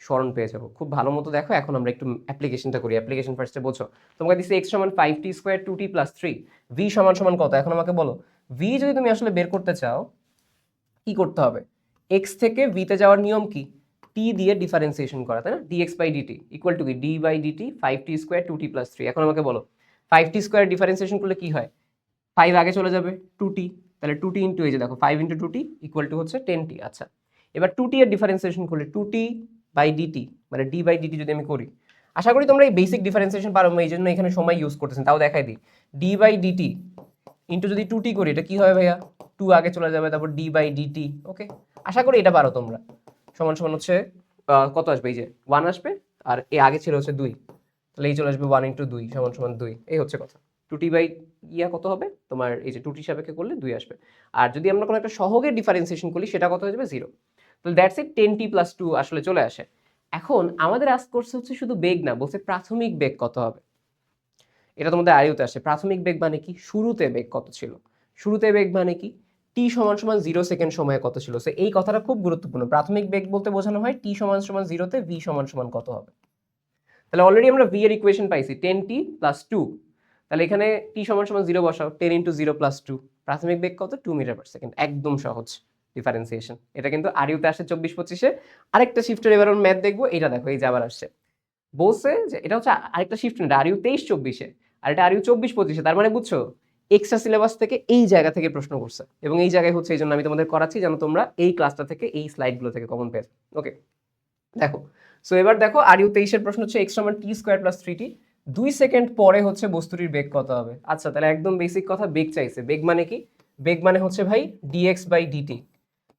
সরণ পেয়ে যাবো। খুব ভালো মতো দেখো, এখন আমরা একটু অ্যাপ্লিকেশনটা করি। অ্যাপ্লিকেশন ফার্স্টে বোঝো। তোমাকে দিচ্ছে x = 5t² 2t + 3, v = কত, এখন আমাকে বলো v যদি তুমি আসলে বের করতে চাও কি করতে হবে, x থেকে v তে যাওয়ার নিয়ম কি, t দিয়ে ডিফারেন্সিয়েশন করা, তাই না, dx/dt = কি d/dt 5t² 2t + 3। এখন আমাকে বলো 5t² ডিফারেন্সিয়েশন করলে কি হয়, 5 আগে চলে যাবে, 2t, তাহলে 2t ইনটু, এই যে দেখো 5 × 2t = হচ্ছে 10t। আচ্ছা, এবার 2t এর ডিফারেন্সিয়েশন করলে 2t/dt মানে d/dt যদি আমি করি, আশা করি তোমরা এই বেসিক ডিফারেন্সিয়েশন পারো, এই জন্য এখানে সময় ইউজ করতেছেন, তাও দেখাই দিই। d/dt ইনটু যদি 2t করি, এটা কি হবে ভাইয়া, 2 আগে চলে যাবে, তারপর d/dt। ওকে, আশা করি এটা পারো তোমরা। সমান সমান হচ্ছে কত আসবে, এই যে 1 আসবে, আর এ আগে ছিল হচ্ছে 2, তাহলে এই চলে আসবে 1 × 2 = 2। এই হচ্ছে কথা। 2t/ইয়া কত হবে তোমার, এই যে 2t সাপেক্ষে করলে 2 আসবে। আর যদি আমরা কোনো একটা সহগের ডিফারেন্সিয়েশন করি, সেটা কত হয়ে যাবে, 0। তাহলে দ্যাটস ইট, 10t + 2 আসলে চলে আসে। এখন আমাদের আস্ক করছে হচ্ছে শুধু বেগ না, বলছে প্রাথমিক বেগ কত হবে। এটা তোমাদের আয়ুতে আসে। প্রাথমিক বেগ মানে কি, শুরুতে বেগ কত ছিল। শুরুতে বেগ মানে কি, t = 0 সেকেন্ড সময়ে কত ছিল। সো এই কথাটা খুব গুরুত্বপূর্ণ। প্রাথমিক বেগ বলতে বোঝানো হয় t = 0 তে v = কত হবে। তাহলে অলরেডি আমরা v এর ইকুয়েশন পাইছি 10t + 2। তাহলে এখানে t = 0 বসাও, 10 × 0 + 2, প্রাথমিক বেগ কত, 2 মিটার/সেকেন্ড। একদম সহজ ডিফারেন্সিয়েশন। এটা কিন্তু আর ইউতে আসে 24-25-এ। আরেকটা শিফটের এবার ম্যাথ দেখবো, এটা দেখো এই যে আবার আসছে, বলছে যে এটা হচ্ছে আরেকটা শিফট না, আর ইউ 23-24-এ, আর এটা আর ইউ 24-25-এ। তার মানে বুঝছো, এক্সট্রা সিলেবাস থেকে এই জায়গা থেকে প্রশ্ন করছে, এবং এই জায়গায় হচ্ছে, এই জন্য আমি তোমাদের করাচ্ছি যেন তোমরা এই ক্লাসটা থেকে, এই স্লাইডগুলো থেকে কমন পেয়ে। ওকে, দেখো, সো এবার দেখো আর ইউ 23-এর প্রশ্ন হচ্ছে x = t² + 3t, 2 সেকেন্ড পরে হচ্ছে বস্তুটির বেগ কত হবে। আচ্ছা, তাহলে একদম বেসিক কথা, বেগ চাইছে। বেগ মানে কি, বেগ মানে হচ্ছে ভাই dx/dt।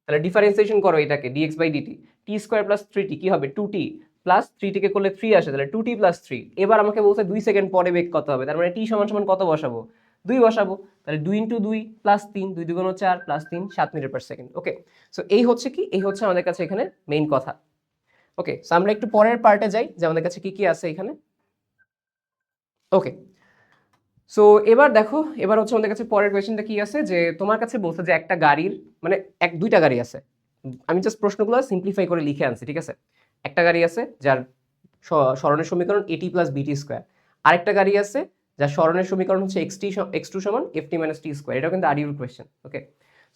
তাহলে ডিফারেন্সিয়েশন করো এটাকে, dx/dt, টি স্কোয়ার প্লাস 3t কি হবে 2t প্লাস 3t কে করলে 3 আসে, তাহলে 2t প্লাস 3। এবার আমাকে বলছে 2 সেকেন্ড পরে বেগ কত হবে, তার মানে t সমান সমান কত বসাবো, 2 বসাবো, তাহলে 2 ইন্টু 2 প্লাস 3, 2 দুগুণ 4 প্লাস 3, 7 মিটার পার সেকেন্ড। ওকে, সো এই হচ্ছে কি, এই হচ্ছে আমাদের কাছে এখানে মেইন কথা। ওকে, সো আমরা একটু পরের পার্টে যাই যে আমাদের কাছে কি কি আছে এখানে। ওকে, সো এবার দেখো, এবার হচ্ছে আমাদের কাছে পরের কোয়েশ্চেনটা কি আছে, যে তোমার কাছে বলছে যে একটা গাড়ির মানে দুইটা গাড়ি আছে, আমি জাস্ট প্রশ্নগুলো সিম্পলিফাই করে লিখে আনছি, ঠিক আছে। একটা গাড়ি আছে যার সরণের সমীকরণ এটি প্লাস বিটি স্কোয়ার, আরেকটা গাড়ি আছে যার সরণের সমীকরণ হচ্ছে এক্স টু সমান এফটি মাইনাস টি স্কোয়ার। এটাও কিন্তু আরইউর কোয়েশ্চেন। ওকে,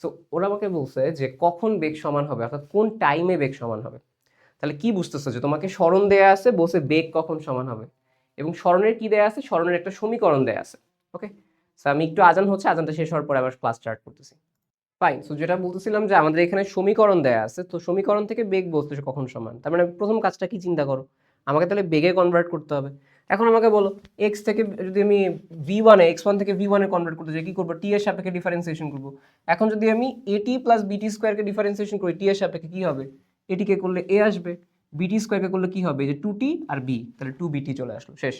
সো ওরা আমাকে বলছে যে কখন বেগ সমান হবে, অর্থাৎ কোন টাইমে বেগ সমান হবে। তাহলে কি বুঝতেছো, যে তোমাকে সরণ দেয়া আছে, বলছে বেগ কখন সমান হবে, এবং সরণের কি দেয়া আছে, সরণের একটা সমীকরণ দেয়া আছে। ওকে, সো আমি একটু আজান হচ্ছে, আজানটা শেষ হওয়ার পরে আবার ক্লাস স্টার্ট করতেছি। ফাইন, সো যেটা বলতেছিলাম যে আমাদের এখানে সমীকরণ দেয়া আছে, তো সমীকরণ থেকে বেগ বলতেছে কখন সমান, তার মানে প্রথম কাজটা কি চিন্তা করো, আমাকে তাহলে বেগে কনভার্ট করতে হবে। এখন আমাকে বলো এক্স থেকে যদি আমি v1 x1 থেকে v1 এ কনভার্ট করতে চাই, কি করবো, টি এর সাপেক্ষে ডিফারেন্সিয়েশন করবো। এখন যদি আমি এটি প্লাস বিটি স্কোয়ারকে ডিফারেন্সিয়েশন করি টি এর সাপেক্ষে, কি হবে, এটিকে করলে এ আসবে, বিটি স্কোয়ারকে করলে কি হবে, যে 2t আর বি, তাহলে 2bt চলে আসলো, শেষ।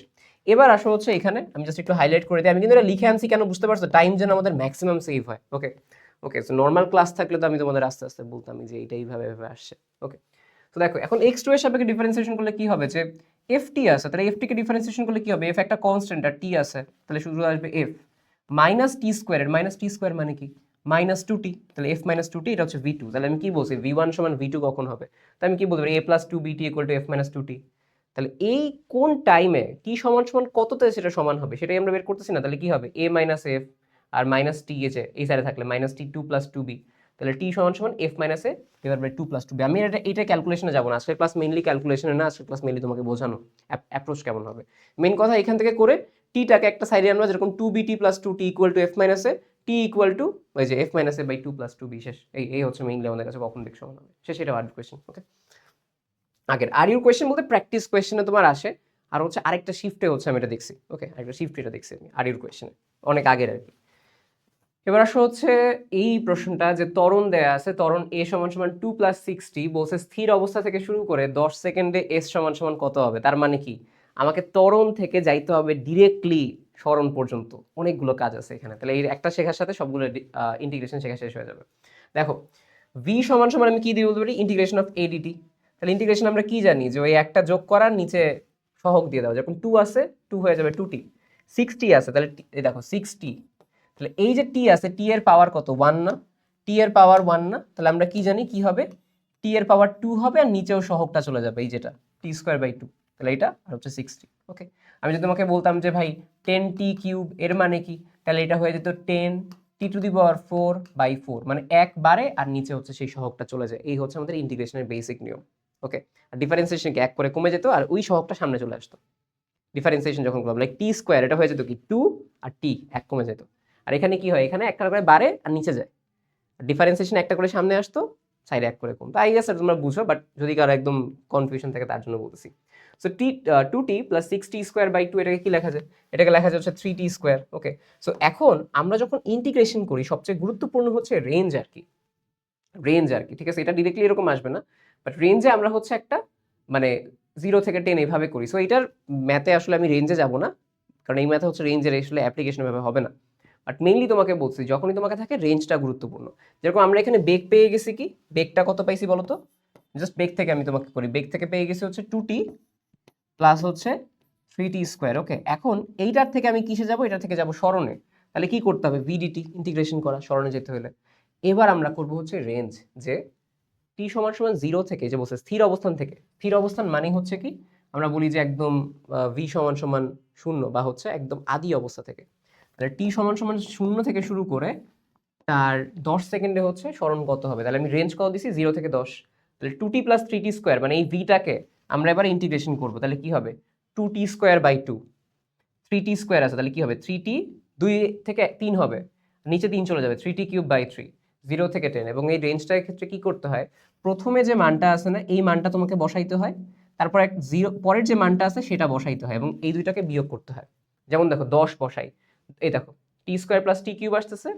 এবার আসো হচ্ছে এখানে আমি জাস্ট একটু হাইলাইট করে দিই, আমি কিন্তু এটা লিখে আনছি কেন বুঝতে পারছো, টাইম যেন আমাদের ম্যাক্সিমাম সেভ হয়। ওকে, ওকে, সো নর্মাল ক্লাস থাকলে তো আমি তোমাদের আস্তে আস্তে বলতাম যে এইটা এইভাবে এভাবে আসছে। ওকে, তো দেখো এখন x2 এর সাপেক্ষে ডিফারেন্সিয়েশন করলে কি হবে, যে ft আছে, তাহলে ft কে ডিফারেন্সিয়েশন করলে কি হবে, f একটা কনস্ট্যান্ট আর t আছে, তাহলে শুধু আসবে f মাইনাস টি স্কোয়ার, মাইনাস টি স্কোয়ার মানে কি মাইনাস 2t, তাহলে f মাইনাস 2t, এটা হচ্ছে v2। তাহলে আমি কি বলছি v1 সমান v2 কখন হবে, তাই আমি কি বলতে পারি a plus 2bt equal to f minus 2t। তাহলে এই কোন টাইমে t সমান সমান কততে সেটা সমান হবে সেটাই আমরা বের করতেছি না, তাহলে কি হবে a মাইনাস f আর মাইনাস টি এসে এই সাইডে থাকলে মাইনাস টি 2 প্লাস 2b, তাহলে টি সমান সমান F minus A divide by 2 plus 2b। আমি এটা ক্যালকুলেশনে যাবো না, আজকের ক্লাস মেইনলি ক্যালকুলেশনে না, আজকের ক্লাস মেইনলি তোমাকে বোঝানো অ্যাপ্রোচ কেমন হবে। মেইন কথা এখান থেকে করে টিটাকে একটা সাইডে আনবা, যেরকম 2bt plus 2t equal to F minus A, T equal to ওই যে F minus A by 2 plus 2b, শেষ। এই হচ্ছে মেইনলি আমাদের কাছে কখন বেগ সমান হবে, শেষ। এটা আর কোয়েশ্চেন। ওকে, আগের আর ইউর কোয়েশ্চেন বলতে প্র্যাকটিস কোয়েশ্চেনে তোমার আসে, আর হচ্ছে আরেকটা শিফটে হচ্ছে আমি এটা দেখছি। ওকে, আরেকটা শিফট এটা দেখছি আমি আর ইউর কোয়েশ্চেনে, অনেক আগের আর কি। এবার আসো হচ্ছে এই প্রশ্নটা, যে ত্বরণ দেয়া আছে, ত্বরণ a সমান সমান 2 প্লাস 60, বলছে স্থির অবস্থা থেকে শুরু করে 10 সেকেন্ডে s সমান সমান কত হবে। তার মানে কি, আমাকে ত্বরণ থেকে যাইতে হবে ডিরেক্টলি সরণ পর্যন্ত, অনেকগুলো কাজ আছে এখানে। তাহলে এই একটা শেখার সাথে সবগুলো ইন্টিগ্রেশন শেখা শেষ হয়ে যাবে। দেখো v সমান সমান আমি কি দিয়ে বলতে পারি, ইন্টিগ্রেশন অফ a dt। তাহলে ইন্টিগ্রেশন আমরা কি জানি, যে ওই একটা যোগ করার নিচে সহগ দিয়ে দাও, যখন 2 আছে 2 হয়ে যাবে 2t, 60 আছে তাহলে এই দেখো 6t, তাহলে এই যে টি আছে, টি এর পাওয়ার কত 1 না, টি এর পাওয়ার 1 না, তাহলে আমরা কি জানি কি হবে, টি এর পাওয়ার 2 হবে, আর নিচেও সহগটা চলে যাবে, এই যেটা টি স্কোয়ার বাই 2, তাহলে এটা আর হচ্ছে 60। ওকে, আমি যদি তোমাকে বলতাম যে ভাই 10t কিউব, এর মানে কি, তাহলে এটা হয়ে যেত 10t to the power 4 by 4, মানে এক বারে আর নিচে হচ্ছে সেই সহগটা চলে যায়। এই হচ্ছে আমাদের ইন্টিগ্রেশনের বেসিক নিয়ম। ওকে, আর ডিফারেন্সিয়েশনকে এক করে কমে যেত, আর ওই সহগটা সামনে চলে আসতো। ডিফারেন্সিয়েশন যখন করলাম লাইক টি স্কোয়ার, এটা হয়ে যেত কি 2, আর টি এক কমে যেত। আর এখানে কি হয়, এখানে একটা করে বাড়ে আর নিচে যায়, ডিফারেন্সিয়েশন একটা করে সামনে আসতো, সাইডে এক করে কম। তো আই গেস তোমরা বুঝো, বাট যদি কারো একদম কনফিউশন থাকে তার জন্য বলতেছি। So T 2t plus 6t square by 2, এটাকে কি লেখা যায়, এটাকে লেখা যায় হচ্ছে 3t স্কোয়ার। ওকে, সো এখন আমরা যখন ইন্টিগ্রেশন করি সবচেয়ে গুরুত্বপূর্ণ হচ্ছে রেঞ্জ আর কি, রেঞ্জ আর কি, ঠিক আছে। এটা ডিরেক্টলি এরকম আসবে না, বাট রেঞ্জে আমরা হচ্ছে একটা মানে 0 থেকে 10 এইভাবে করি। সো এটার ম্যাথে আসলে আমি রেঞ্জে যাব না, কারণ এই ম্যাথে হচ্ছে রেঞ্জের আসলে অ্যাপ্লিকেশন ভাবে হবে না। বাট মেইনলি তোমাকে বলছি, যখনই তোমাকে থাকে রেঞ্জটা গুরুত্বপূর্ণ। যেরকম আমরা এখানে বেগ পেয়ে গেছি, কি বেগটা কত পাইছি বলো তো, জাস্ট বেগ থেকে আমি তোমাকে করি, বেগ থেকে পেয়ে গেছি হচ্ছে 2t প্লাস হচ্ছে 3t স্কোয়ার। ওকে, এখন এইটার থেকে আমি কিসে যাব, এটার থেকে যাব সরণে, তাহলে কি করতে হবে vdt ইন্টিগ্রেশন করা, সরণে যেতে হলে। এবার আমরা করব হচ্ছে রেঞ্জ, যে t সমান সমান 0 থেকে, যে বলছে স্থির অবস্থান থেকে, স্থির অবস্থান মানে হচ্ছে কি, আমরা বলি যে একদম v সমান সমান 0 বা হচ্ছে একদম আদি অবস্থা থেকে, তাহলে টি সমান সমান 0 থেকে শুরু করে তার 10 সেকেন্ডে হচ্ছে সরণ কত হবে। তাহলে আমি রেঞ্জ কত দিছি 0 থেকে 10, তাহলে 2t প্লাস 3t স্কোয়ার, মানে এই ভিটাকে আমরা এবার ইন্টিগ্রেশন করব, তাহলে কি হবে 2t square by 2, 3t square আছে তাহলে কি হবে 3t, 2 থেকে 3 হবে, নিচে 3 চলে যাবে, 3t কিউব বাই 3, 0 থেকে 10। এবং এই রেঞ্জটার ক্ষেত্রে কি করতে হয়, প্রথমে যে মানটা আছে না, এই মানটা তোমাকে বসাইতে হয়, তারপর এক 0 পরের যে মানটা আছে সেটা বসাইতে হয়, এবং এই দুইটাকে বিয়োগ করতে হয়। যেমন দেখো 10 বসাই, এই দেখো টি স্কোয়ার প্লাস টি কিউব আসতেছে,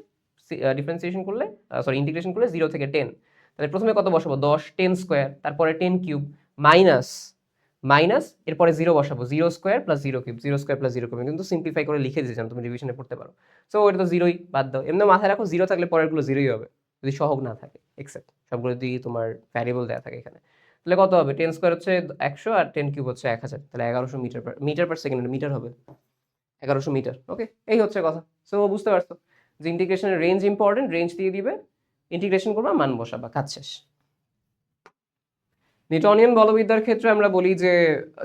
ডিফারেন্সিয়েশন করলে সরি ইন্টিগ্রেশন করলে 0 থেকে 10, তাহলে প্রথমে কত বসাবো 10 10 স্কোয়ার, তারপরে 10 কিউব মাইনাস মাইনাস এরপরে 0 বসাবো 0 square plus 0 cube 0 square plus 0 cube, কিন্তু সিম্পলিফাই করে লিখে দিয়েছিলাম, তুমি রিভিশনে পড়তে পারো। সো এটা তো 0ই বাদ দাও, এমনি মাথায় রাখো 0 থাকলে পরেরগুলো 0ই হবে যদি সহগ না থাকে, এক্সেপ্ট সবগুলো যদি তোমার ভ্যারিয়েবল দেওয়া থাকে এখানে। তাহলে কত হবে 10 স্কোয়ার হচ্ছে 100 আর 10 কিউব হচ্ছে 1000, তাহলে 1100 মিটার পার সেকেন্ড, মিটার হবে 1100 মিটার। ওকে, এই হচ্ছে কথা। সো বুঝতে পারছো যে ইন্টিগ্রেশনের রেঞ্জ ইম্পর্টেন্ট, রেঞ্জ দিয়ে দিবে, ইন্টিগ্রেশন করবা, মান বসাবা, কাজ শেষ। নিউটনিয়ান বলবিদ্যার ক্ষেত্রে আমরা বলি যে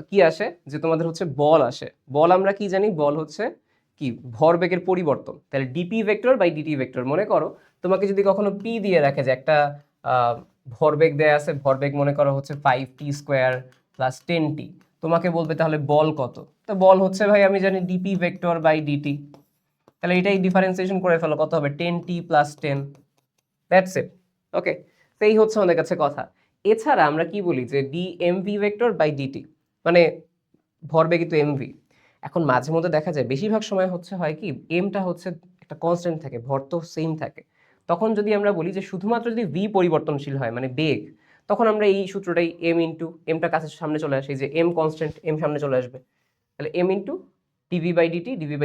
কি আসে, যে তোমাদের হচ্ছে বল আসে। বল আমরা কি জানি, বল হচ্ছে কি ভরবেগের পরিবর্তন। তাহলে DP vector by DT vector. মনে করো তোমাকে যদি কখনো পি দিয়ে রাখে যে একটা ভরবেগ দেয়া আছে, ভরবেগ মনে করো হচ্ছে 5t স্কোয়ার প্লাস 10t, তোমাকে বলবে তাহলে বল কত, তো বল হচ্ছে ভাই আমি জানি ডিপি ভেক্টর বাই ডিটি, তাহলে এটাই ডিফারেন্সিয়েশন করে ফেলো, কত হবে 10t প্লাস 10, দ্যাটস ইট। ওকে, তো এই হচ্ছে আমাদের কাছে কথা। এছাড়া আমরা কি বলি যে D MV vector by DT, মানে ভরবেগ কিন্তু এমভি। এখন মাঝে মধ্যে দেখা যায় বেশিরভাগ সময় হচ্ছে হয় কি এমটা হচ্ছে একটা কনস্ট্যান্ট থাকে, ভর তো সেম থাকে, তখন যদি আমরা বলি যে শুধুমাত্র যদি ভি পরিবর্তনশীল হয় মানে বেগ, তখন আমরা এই সূত্রটাই এম ইন্টু এমটা কাছে সামনে চলে আসে, যে এম কনস্ট্যান্ট এম সামনে চলে আসবে, তাহলে M into DV by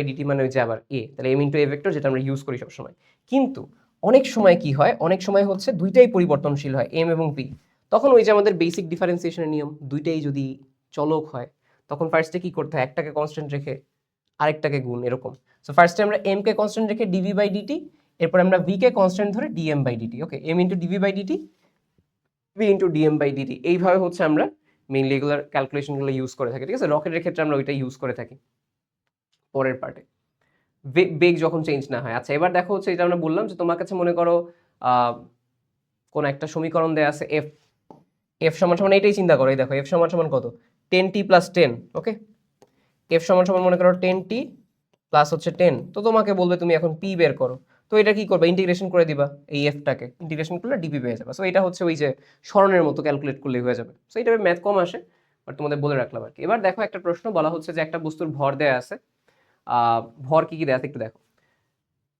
DT মানে হচ্ছে আবার এ, তাহলে এম ইন্টু এ ভেক্টর, যেটা আমরা ইউজ করি সবসময়। কিন্তু অনেক সময় কি হয়, অনেক সময় হচ্ছে দুইটাই পরিবর্তনশীল হয় এম এবং ভি, তখন ওই যে আমাদের বেসিক ডিফারেন্সিয়েশনের নিয়ম, দুইটাই যদি চলক হয় তখন ফার্স্টে কি করতে হয়, একটাকে কনস্ট্যান্ট রেখে আরেকটাকে গুণ, এরকম। সো ফার্স্টে আমরা এম কে কনস্ট্যান্ট রেখে ডিভি বাই ডিটি, এরপর আমরা ভি কে কনস্ট্যান্ট ধরে dm by dt. Okay, M into DV by DT, V into DM by dt, এইভাবে হচ্ছে আমরা মেইনলি এগুলোর ক্যালকুলেশনগুলো ইউজ করে থাকি। ঠিক আছে, রকেটের ক্ষেত্রে আমরা ওইটা ইউজ করে থাকি পরের পার্টে, বেগ যখন চেঞ্জ না হয়। আচ্ছা, এবার দেখো হচ্ছে এটা আমরা বললাম যে তোমার কাছে মনে করো কোন একটা সমীকরণ দেয়া আছে এফ, এফ সমান সমান এইটাই চিন্তা করো, এই দেখো এফ সমান সমান কত 10t প্লাস 10। ওকে, এফ সমান সমান মনে করো 10t প্লাস হচ্ছে 10, তো তোমাকে বলবে তুমি এখন পি বের করো, তো এটা কি করবে ইন্টিগ্রেশন করে দিবা, এই এফটাকে ইন্টিগ্রেশন করলে ডিপি পেয়ে যাবে। সো এটা হচ্ছে ওই যে স্মরণের মতো ক্যালকুলেট করলে হয়ে যাবে। সো এটা ম্যাথ কম আসে, বাট তোমাদের বলে রাখলাম আর কি। এবার দেখো একটা প্রশ্ন বলা হচ্ছে যে একটা বস্তুর ভর দেয়া আছে, ভর কি কি দেয়া আছে একটু দেখো।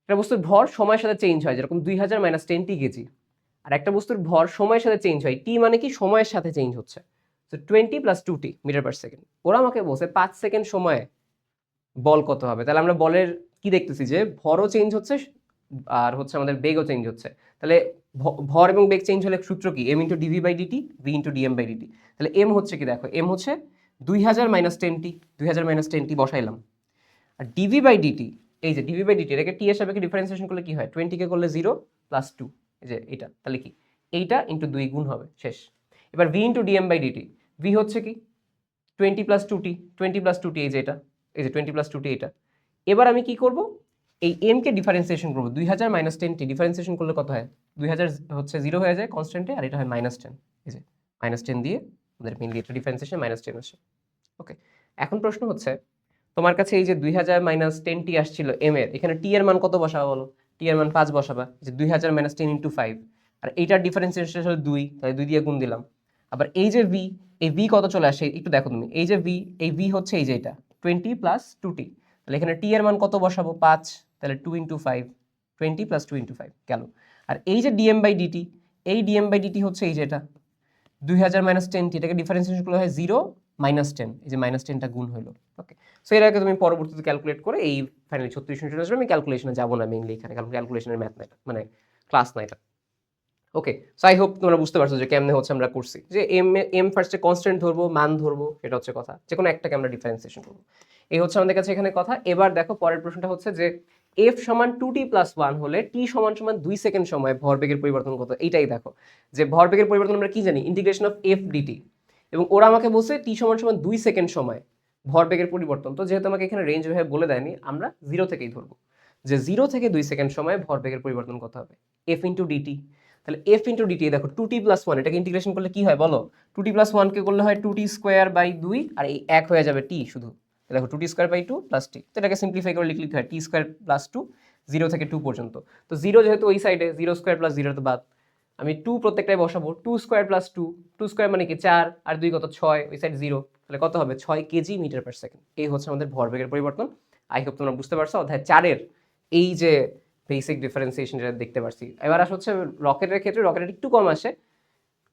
একটা বস্তুর ভর সময়ের সাথে চেঞ্জ হয়, যেরকম 2000 মাইনাস 10t কেজি, আর একটা বস্তুর ভর সময়ের সাথে চেঞ্জ হয়, টি মানে কি সময়ের সাথে চেঞ্জ হচ্ছে, তো 20 plus 2t metre per second. ওরা আমাকে বলছে 5 সেকেন্ড সময়ে বল কত হবে। তাহলে আমরা বলের কি দেখতেছি যে ভরও চেঞ্জ হচ্ছে আর হচ্ছে আমাদের বেগও চেঞ্জ হচ্ছে। তাহলে ভর এবং বেগ চেঞ্জ হলে সূত্র কি, M into DV by DT, V into DM by DT. তাহলে এম হচ্ছে কি দেখো, এম হচ্ছে 2000 মাইনাস 10t, 2000 মাইনাস 10t বসাইলাম, আর ডিভি বাই ডিটি, এই যে ডিভি বাই ডিটি এটাকে টি এর সাপেক্ষে ডিফারেন্সিয়েশন করলে কি হয়, 20 কে করলে 0 প্লাস 2, এই যে এটা, তাহলে কি এইটা ইন্টু 2 গুণ হবে, শেষ। এবার V into DM by DT, V হচ্ছে কি 20 প্লাস 2t, 20 প্লাস 2t, এই যে এটা, এই যে 20 প্লাস 2t এটা। এবার আমি কি করব, এই এম কে ডিফারেন্সিয়েশন করব, 2000 মাইনাস 10t ডিফারেন্সিয়েশন করলে কত হয়, 2000 হচ্ছে 0 হয়ে যায় কনস্ট্যান্টে, আর এটা হয় মাইনাস 10, এই যে মাইনাস 10 দিয়ে আমাদের মেইনলি এটা ডিফারেন্সিয়েশন মাইনাস 10 আসে। ওকে, এখন প্রশ্ন হচ্ছে তোমার কাছে এই যে 2000 মাইনাস 10t আসছিল এম এর, এখানে টি এর মান কত বসাবা বলো, টি এর মান 5 বসাবা, যে 2000 মাইনাস 10 ইন্টু 5, আর এইটার ডিফারেন্সিয়েশন হলো 2, তাহলে 2 দিয়ে গুণ দিলাম। আবার এই যে ভি, এই ভি কত চলে আসে একটু দেখো তুমি, এই যে ভি, এই ভি হচ্ছে এই যে এটা 20 প্লাস 2t, তাহলে এখানে টি এর মান কত বসাবো 5, তাহলে 2 ইন্টু 5, 20 প্লাস 2 ইন্টু 5 গেল। আর এই যে ডিএম বাই ডিটি, এই ডিএম বাই ডিটি হচ্ছে এই যে এটা 2000 মাইনাস 10t, এটাকে ডিফারেন্সিয়েশন করলে হয় 0 মাইনাস 10, এই যে মাইনাস 10টা গুণ হলো। ওকে, সো এর আগে তুমি পরবর্তীতে ক্যালকুলেট করে এই ফাইনালি 36 চলে আসবে। আমি ক্যালকুলেশনে যাবো না মেইনলি এখানে, কারণ ক্যালকুলেশনের ম্যাথ না এটা, মানে ক্লাস না এটা। ওকে, সো আই হোপ তোমরা বুঝতে পারছো যে কেমনে হচ্ছে আমরা করছি, যে এম ফার্স্টে কনস্ট্যান্ট ধরবো, মান ধরবো, সেটা হচ্ছে কথা, যে কোনো একটাকে আমরা ডিফারেন্সিয়েশন করবো, এই হচ্ছে আমাদের কাছে এখানে কথা। এবার দেখো পরের প্রশ্নটা হচ্ছে যে এফ সমান 2t প্লাস 1 হলে টি সমান সমান 2 সেকেন্ড সময় ভরবেগের পরিবর্তন কত, এইটাই দেখো। যে ভরবেগের পরিবর্তন আমরা কি জানি, ইন্টিগ্রেশন অফ এফ ডিটি, এবং ওরা আমাকে বলছে টি সমান সমান 2 সেকেন্ড সময় ভরবেগের পরিবর্তন। তো যেহেতু আমাকে এখানে রেঞ্জ ভাবে বলে দেয়নি, আমরা 0 থেকেই ধরবো, যে 0 থেকে 2 সেকেন্ড সময় ভরবেগের পরিবর্তন কত হবে, এফ ইন্টু ডিটি। তাহলে এফ ইন্টু ডিটি, দেখো 2t প্লাস 1, এটাকে ইন্টিগ্রেশন করলে কি হয় বলো, 2t প্লাস 1 কে করলে হয় 2t স্কোয়ার বাই 2, আর এই এক হয়ে যাবে টি শুধু, দেখো 2t স্কোয়ার বাই 2 প্লাস টি, তো এটাকে সিম্পলিফাই করে লিখলে হয় টি স্কোয়ার প্লাস 2, 0 থেকে 2 পর্যন্ত। তো 0 যেহেতু ওই সাইডে, 0 স্কোয়ার প্লাস 0 তো বাদ, আমি 2 প্রত্যেকটাই বসাবো, 2 স্কোয়ার প্লাস 2, 2 স্কোয়ার মানে কি 4, আর 2 কত 6, ওই সাইড 0, তাহলে কত হবে 6 কেজি মিটার পার সেকেন্ড। এই হচ্ছে আমাদের ভরবেগের পরিবর্তন। আই হোপ তোমরা বুঝতে পারছো। অধ্যায় 4 এর এই যে বেসিক ডিফারেন্সিয়েশন যেটা দেখতে পারছি। এবার আসলে হচ্ছে রকেটের ক্ষেত্রে রকেটের একটু কম আসে,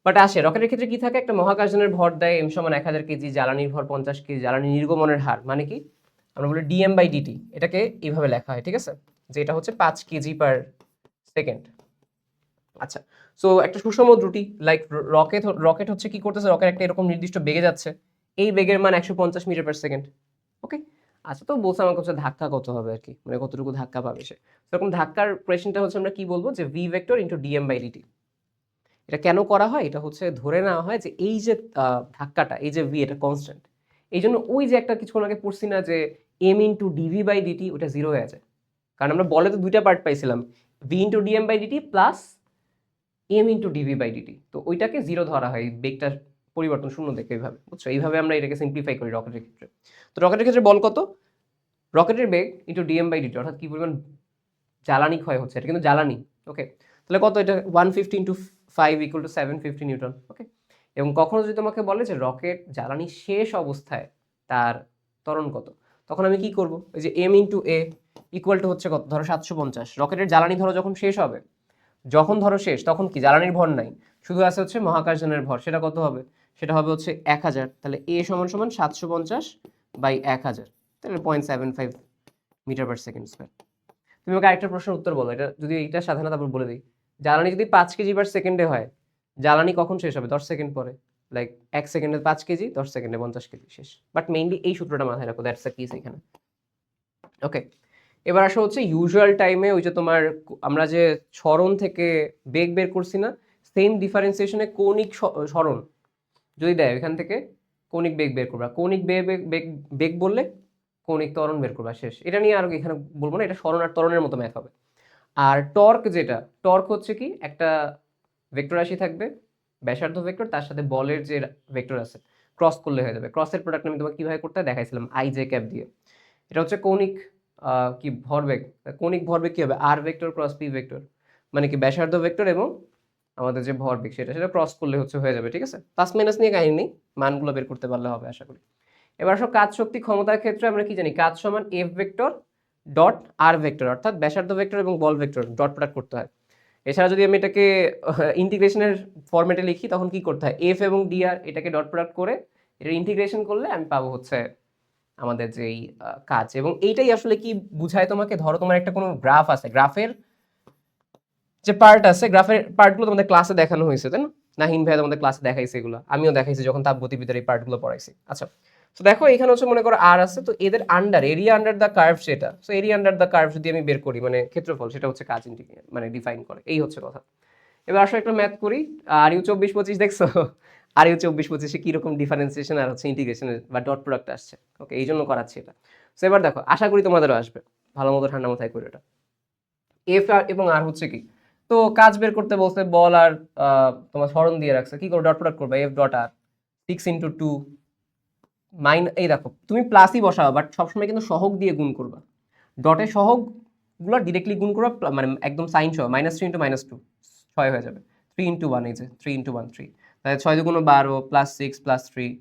বাট আসে। রকেটের ক্ষেত্রে কি থাকে, একটা মহাকাশযানের ভর দেয় m সমান 1000 কেজি, জ্বালানির ভর 50 কেজি, জ্বালানি নির্গমনের হার মানে কি আমরা বলি dm/dt, এটাকে এইভাবে লেখা হয়, ঠিক আছে, যে এটা হচ্ছে 5 কেজি পার সেকেন্ড। আচ্ছা, সো একটা সুষম ত্রুটি, লাইক রকেট হচ্ছে কি করতেছে, রকেট একটা এরকম নির্দিষ্ট বেগে যাচ্ছে, এই বেগের মান 150 মিটার পার সেকেন্ড। ওকে, আচ্ছা, তো বলছে আমাকে হচ্ছে ধাক্কা কত হবে আর কি, মানে কতটুকু ধাক্কা পাবে সে। সেরকম ধাক্কার কোয়েশ্চেনটা হচ্ছে আমরা কি বলবো, যে v ভেক্টর ইন্টু dm/dt। এটা কেন করা হয়, এটা হচ্ছে ধরে নেওয়া হয় যে এই যে ধাক্কাটা, এই যে v, এটা কনস্ট্যান্ট, এই জন্য ওই যে একটা কিছুক্ষণ আগে পড়ছি না যে m ইন্টু dv/dt, ওটা জিরো হয়ে যায়, কারণ আমরা বলে তো দুইটা পার্ট পাইছিলাম, v into dm/dt plus m into dv/dt, তো ওইটাকে জিরো ধরা হয়, এই বেগটা পরিবর্তন শূন্য দেখে, এইভাবে বুঝছো, এইভাবে আমরা এটাকে সিম্পলিফাই করি রকেটের ক্ষেত্রে। তো রকেটের ক্ষেত্রে বল কত, রকেটের বেগ ইন্টু dm/dt, অর্থাৎ কি পরিমাণ জ্বালানি ক্ষয় হচ্ছে, এটা কিন্তু জ্বালানি। ওকে, তাহলে কত, এটা 150 ইন্টু 5 ইকুয়াল টু 750 নিউটন। ওকে, এবং কখনো যদি তোমাকে বলে যে রকেট জ্বালানি শেষ অবস্থায় তার ত্বরণ কত, তখন আমি কি করব, ওই যে m into a equal to হচ্ছে কত, ধরো 750। রকেটের জ্বালানি ধরো যখন শেষ হবে, যখন ধরো শেষ, তখন কি জ্বালানির ভর নাই, শুধু আছে হচ্ছে মহাকাশযানের ভর, সেটা কত হবে, সেটা হবে হচ্ছে 1000। তাহলে a সমান সমান 750 বাই 1000, তাহলে 0.75 মিটার পার সেকেন্ড স্কয়ার। তুমি আমাকে আরেকটা প্রশ্নের উত্তর বলো, এটা যদি এইটা সাধারণত তারপর বলে দিই, জ্বালানি যদি 5 কেজি পার সেকেন্ডে হয়, জ্বালানি কখন শেষ হবে, 10 সেকেন্ড পরে, লাইক 1 সেকেন্ডে 5 কেজি, 10 সেকেন্ডে 50 কেজি শেষ। বাট মেইনলি এই সূত্রটা মাথায় রাখো, দ্যাটস দ্য কিস এখানে। ওকে, এবার আসা হচ্ছে ইউজুয়াল টাইমে, ওই যে তোমার আমরা যে সরণ থেকে বেগ বের করছি না, সেম ডিফারেন্সিয়েশনে কৌণিক সরণ যদি দেয়, এখান থেকে কৌণিক বেগ বের করবা, কৌণিক বেগ বেগ বেগ বললে কৌণিক ত্বরণ বের করবা, শেষ। এটা নিয়ে আর এখানে বলবো না, এটা সরণ আর ত্বরণের মতো ম্যাথ হবে। আর টর্ক, যেটা টর্ক হচ্ছে কি, একটা ভেক্টর রাশি থাকবে, ব্যাসার্ধ ভেক্টর, তার সাথে বলের যে ভেক্টর আছে, ক্রস করলে হয়ে যাবে। ক্রসের প্রোডাক্ট আমি তোমাকে কিভাবে করতে হয় দেখাইছিলাম, আই জে ক্যাপ দিয়ে। এটা হচ্ছে কৌণিক কি ভরবেগ, কৌণিক ভরবেগ কি হবে, আর ভেক্টর ক্রস পি ভেক্টর, মানে কি ব্যাসার্ধ ভেক্টর এবং আমাদের যে ভরবেগ সেটা ক্রস করলে হচ্ছে হয়ে যাবে, ঠিক আছে। প্লাস মাইনাস নিয়ে কাহিনী নেই, মানগুলো বের করতে পারলে হবে আশা করি। এবার সব কাজ শক্তি ক্ষমতার ক্ষেত্রে আমরা কি জানি, কাজ সমান এফ ভেক্টর ডট আর ভেক্টর, অর্থাৎ ব্যাসার্ধ ভেক্টর এবং বল ভেক্টর ডট প্রোডাক্ট করতে হয়। এছাড়া যদি আমি এটাকে ইন্টিগ্রেশনের ফরম্যাটে লিখি, তখন কি করতে হয়, এফ এবং ডিআর এটাকে ডট প্রোডাক্ট করে এটা ইন্টিগ্রেশন করলে আমি পাবো হচ্ছে আমাদের যেই কাজ। এবং এইটাই আসলে কি বুঝায় তোমাকে, ধরো তোমার একটা কোনো গ্রাফ আছে, গ্রাফের যে পার্ট আছে, গ্রাফের পার্টগুলো তোমাদের ক্লাসে দেখানো হয়েছে, তাই না, নাহিন ভাই তোমাদের ক্লাসে দেখাইছে, এগুলো আমিও দেখাইছি যখন তাপগতিবিদ্যার এই পার্টগুলো পড়াইছি। আচ্ছা, তো দেখো এখানে হচ্ছে মনে করো আর আছে, তো এদের under area under the curve, সেটা so area under the curve যদি আমি বের করি, মানে ক্ষেত্রফল, সেটা হচ্ছে কাজ মানে ডিফাইন করে, এই হচ্ছে কথা। এবার আসলে একটা ম্যাথ করি, আর ইউ 24-25 দেখছো, আর ইউ 24-25-এ কিরকম ডিফারেন্সিয়েশন আর হচ্ছে ইন্টিগ্রেশনের বা ডট প্রোডাক্ট আসছে। ওকে, এই জন্য করাচ্ছি এটা। সো এবার দেখো, আশা করি তোমাদেরও আসবে, ভালো মতো ঠান্ডা মাথায় করে এটা। এফ আর এবং আর হচ্ছে কি, তো কাজ বের করতে বলছে, বল আর তোমার সরণ দিয়ে রাখছে, কি করো, ডট প্রোডাক্ট করবে, এফ ডট আর 6 × 2 এই দেখো তুমি প্লাসই বসাও, বাট সবসময় কিন্তু সহগ দিয়ে গুণ করবা, ডটের সহগগুলো ডিরেক্টলি গুণ করবা, মানে একদম সাইন সহ, -3 × -2 6 হয়ে যাবে, 3 × 1, এই যে 3 × 1 3, তাহলে 6 × 2 = 12 +6 +3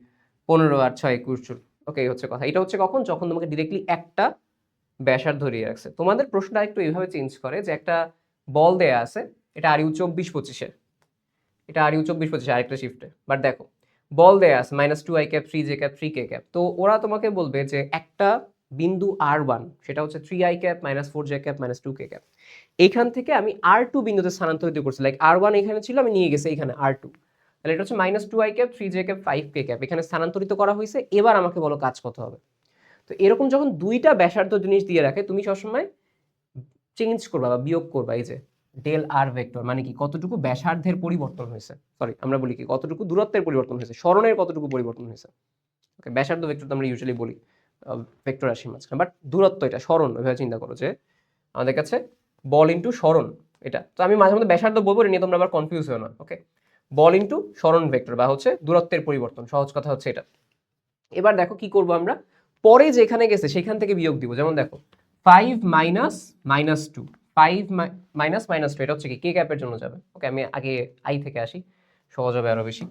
15 আর 6 21। ওকে, এই হচ্ছে কথা। এটা হচ্ছে কখন, যখন তোমাকে ডিরেক্টলি একটা ব্যাসার্ধ ধরিয়ে রাখছে। তোমাদের প্রশ্নটা একটু এইভাবে চেঞ্জ করে, যে একটা বল দেয়া আছে, এটা আর ইউ 24-25-এর, এটা আর ইউ 24-25 আরেকটা শিফটে, বাট দেখো বল দেয়া আছে -2i cap 3j cap 3k cap, তো ওরা তোমাকে বলবে যে একটা বিন্দু r1, সেটা হচ্ছে 3i cap -4j cap -2k cap, এইখান থেকে আমি r2 বিন্দুতে স্থানান্তরিত করছি, লাইক r1 এখানে ছিল, আমি নিয়ে গেছি এখানে r2, তাহলে এটা হচ্ছে -2i cap 3j cap 5k cap, এখানে স্থানান্তরিত করা হয়েছে। এবার আমাকে বলো কাজ কত হবে। তো এরকম যখন দুইটা ব্যাসার্ধ জিনিস দিয়ে রাখে, তুমি সবসময় চেঞ্জ করবা বা বিয়োগ করবা, এই যে ডেল আর ভেক্টর, মানে কি কতটুকু ব্যাসার্ধের পরিবর্তন হয়েছে, সরি আমরা বলি কি কতটুকু দূরত্বের পরিবর্তন হয়েছে, সরণের কতটুকু পরিবর্তন হয়েছে। ওকে, ব্যাসার্ধ ভেক্টর তো আমরা ইউজুয়ালি বলি ভেক্টর রাশির মাঝখানে, বাট দূরত্ব এটা সরণ, ওইভাবে চিন্তা করো যে আমাদের কাছে বল ইন্টু সরণ, এটা তো আমি মাঝে মধ্যে ব্যাসার্ধ বলবো, এটা নিয়ে তোমরা আবার কনফিউজ হও না। ওকে, বল ইন্টু সরণ ভেক্টর বা হচ্ছে দূরত্বের পরিবর্তন, সহজ কথা হচ্ছে এটা। এবার দেখো কি করব আমরা, পরে যেখানে গেছে সেখান থেকে বিয়োগ দিব, যেমন দেখো 5 - -2, 5 - -2, এটা হচ্ছে কি কে ক্যাপের জন্য যাবে। ওকে, আমি আগে আই থেকে আসি, সহজ হবে আরো বেশি।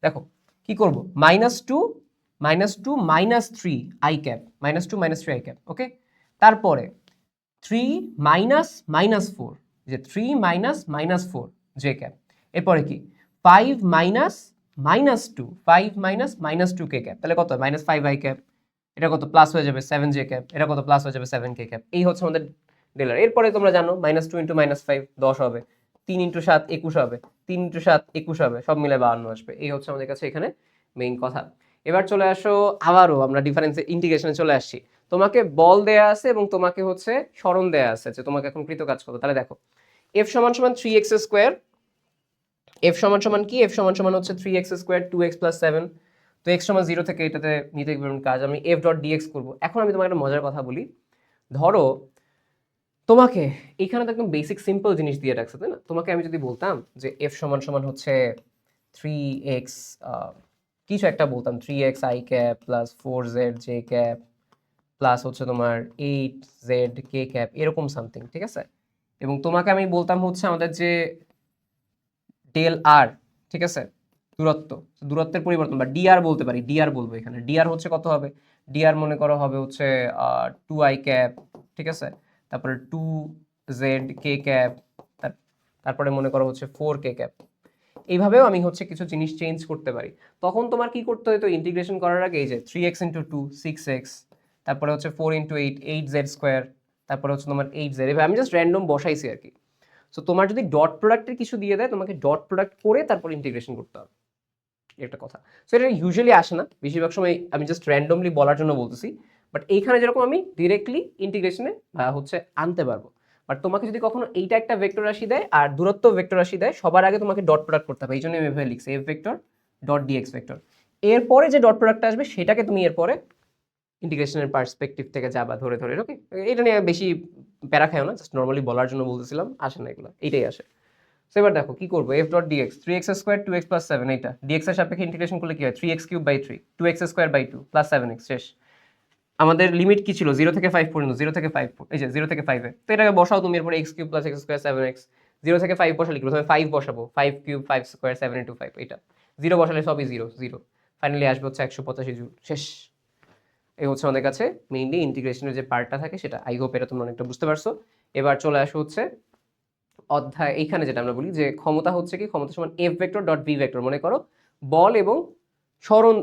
দেখো কি করব, -2 -2 -3 আই ক্যাপ, -2 -3 আই ক্যাপ। ওকে, তারপরে 3 মাইনাস মাইনাস 4, যে 3 মাইনাস মাইনাস 4 জে ক্যাপ। এরপরে কি 5 মাইনাস মাইনাস 2, 5 মাইনাস মাইনাস 2 কে ক্যাপ, তাহলে কত মাইনাস 5 আই ক্যাপ। এটা কত প্লাস হয়ে যাবে 7 জে ক্যাপ, এটা কত প্লাস হয়ে যাবে 7 কে ক্যাপ। এই হচ্ছে আমাদের ডেলার। এরপরে তোমরা জানো মাইনাস 2 ইন্টু মাইনাস 5 10 হবে, 3 ইন্টু 7 21 হবে, 3 ইন্টু 7 21 হবে, সব মিলে 52 আসবে। এই হচ্ছে আমাদের কাছে এখানে মেইন কথা। এবার চলে আসো, আবারও আমরা ডিফারেন্স ইন্টিগ্রেশনে চলে আসছি। তোমাকে বল দেয়া আছে এবং তোমাকে হচ্ছে সরণ দেয়া আছে যে তোমাকে এখন কৃত কাজ করতে। তাহলে দেখো এফ সমান সমান 3x স্কোয়ার, এফ সমান সমান কি, এফ সমান সমান হচ্ছে 3x স্কোয়ার 2x প্লাস 7। তো x সমান 0 থেকে এটাতে নিতে পারবেন কাজ, আমি f ডট dx করবো। এখন আমি তোমাকে একটা মজার কথা বলি, ধরো তোমাকে এখানে তো একদম বেসিক সিম্পল জিনিস দিয়ে রাখছে, তাই না? তোমাকে আমি যদি বলতাম যে f সমান সমান হচ্ছে 3x কিছু একটা বলতাম, 3x i cap plus 4z j cap plus হচ্ছে তোমার 8z k ক্যাপ, এরকম সামথিং, ঠিক আছে? এবং তোমাকে আমি বলতাম হচ্ছে আমাদের যে ডেল আর, ঠিক আছে, দূরত্ব, দূরত্বের পরিবর্তন বা ডিআর বলতে পারি, ডিআর বলবো এখানে। ডিআর হচ্ছে কত হবে, ডিআর মনে করো হবে হচ্ছে 2i ক্যাপ, ঠিক আছে, তারপরে 2z k ক্যাপ, তারপরে মনে করো হচ্ছে 4k ক্যাপ। এইভাবেও আমি হচ্ছে কিছু জিনিস চেঞ্জ করতে পারি। তখন তোমার কি করতে হতো ইন্টিগ্রেশন করার আগে, এই যে 3x ইন্টু 2 6x, তারপরে হচ্ছে 4 ইন্টু 8 8z স্কোয়ার, তারপরে হচ্ছে তোমার 8z, এভাবে আমি জাস্ট র্যান্ডম বসাইছি আর কি। সো তোমার যদি ডট প্রোডাক্টের কিছু দিয়ে দেয়, তোমাকে ডট প্রোডাক্ট করে তারপর ইন্টিগ্রেশন করতে হবে, একটা কথা। সো এটা ইউজুয়ালি আসে না, বেশিরভাগ সময় আমি জাস্ট র্যান্ডমলি বলার জন্য বলতেছি। বাট এইখানে যেরকম আমি ডিরেক্টলি ইন্টিগ্রেশনে হচ্ছে আনতে পারবো। বাট তোমাকে যদি কখনো এইটা একটা ভেক্টর রাশি দেয় আর দূরত্ব ভেক্টর রাশি দেয়, সবার আগে তোমাকে ডট প্রোডাক্ট করতে হবে। এই জন্য আমি এভাবে লিখছি F vector dot dx vector. এরপরে যে ডট প্রোডাক্টটা আসবে সেটাকে তুমি এরপরে ইন্টিগ্রেশনের পার্সপেক্টিভ থেকে যাবা ধরে ধরে। ওকে, এটা নিয়ে বেশি প্যারা খায়ও না, জাস্ট নর্মালি বলার জন্য বলতেছিলাম, আসে না এগুলো, এইটাই আসে। সো এবার দেখো কি করবো, F dot dx 3x square 2x plus 7, এইটা ডিএক্স এর সাপেক্ষে ইন্টিগ্রেশন করলে কি হয় 3x cube by 3 2x square by 2 plus 7x, শেষ। আমাদের লিমিট কি ছিল 0 থেকে 5 পর্যন্ত, 0 থেকে 5, এই যে 0 থেকে 5 এ, তো এটাকে বসাও তুমি। এরপরে x cube plus x square 7x, 0 থেকে 5 বসালে কি প্রথমে 5 বসাবো, 5 কিউব 5 স্কোয়ার 7 ইন্টু 5, এটা 0 বসালে সবই 0 0, ফাইনালি আসবে হচ্ছে 185 জুল, শেষ। এই হচ্ছে আমাদের কাছে মেইনলি ইন্টিগ্রেশনের যে পার্টটা থাকে সেটা। আই হোপ এটা তোমরা অনেকটা বুঝতে পারছো। এবার চলে আসো হচ্ছে অধ্যায়, এইখানে যেটা আমরা বলি যে ক্ষমতা হচ্ছে কি, ক্ষমতা সমান F vector dot V vector. মনে করো বল এবং সরণ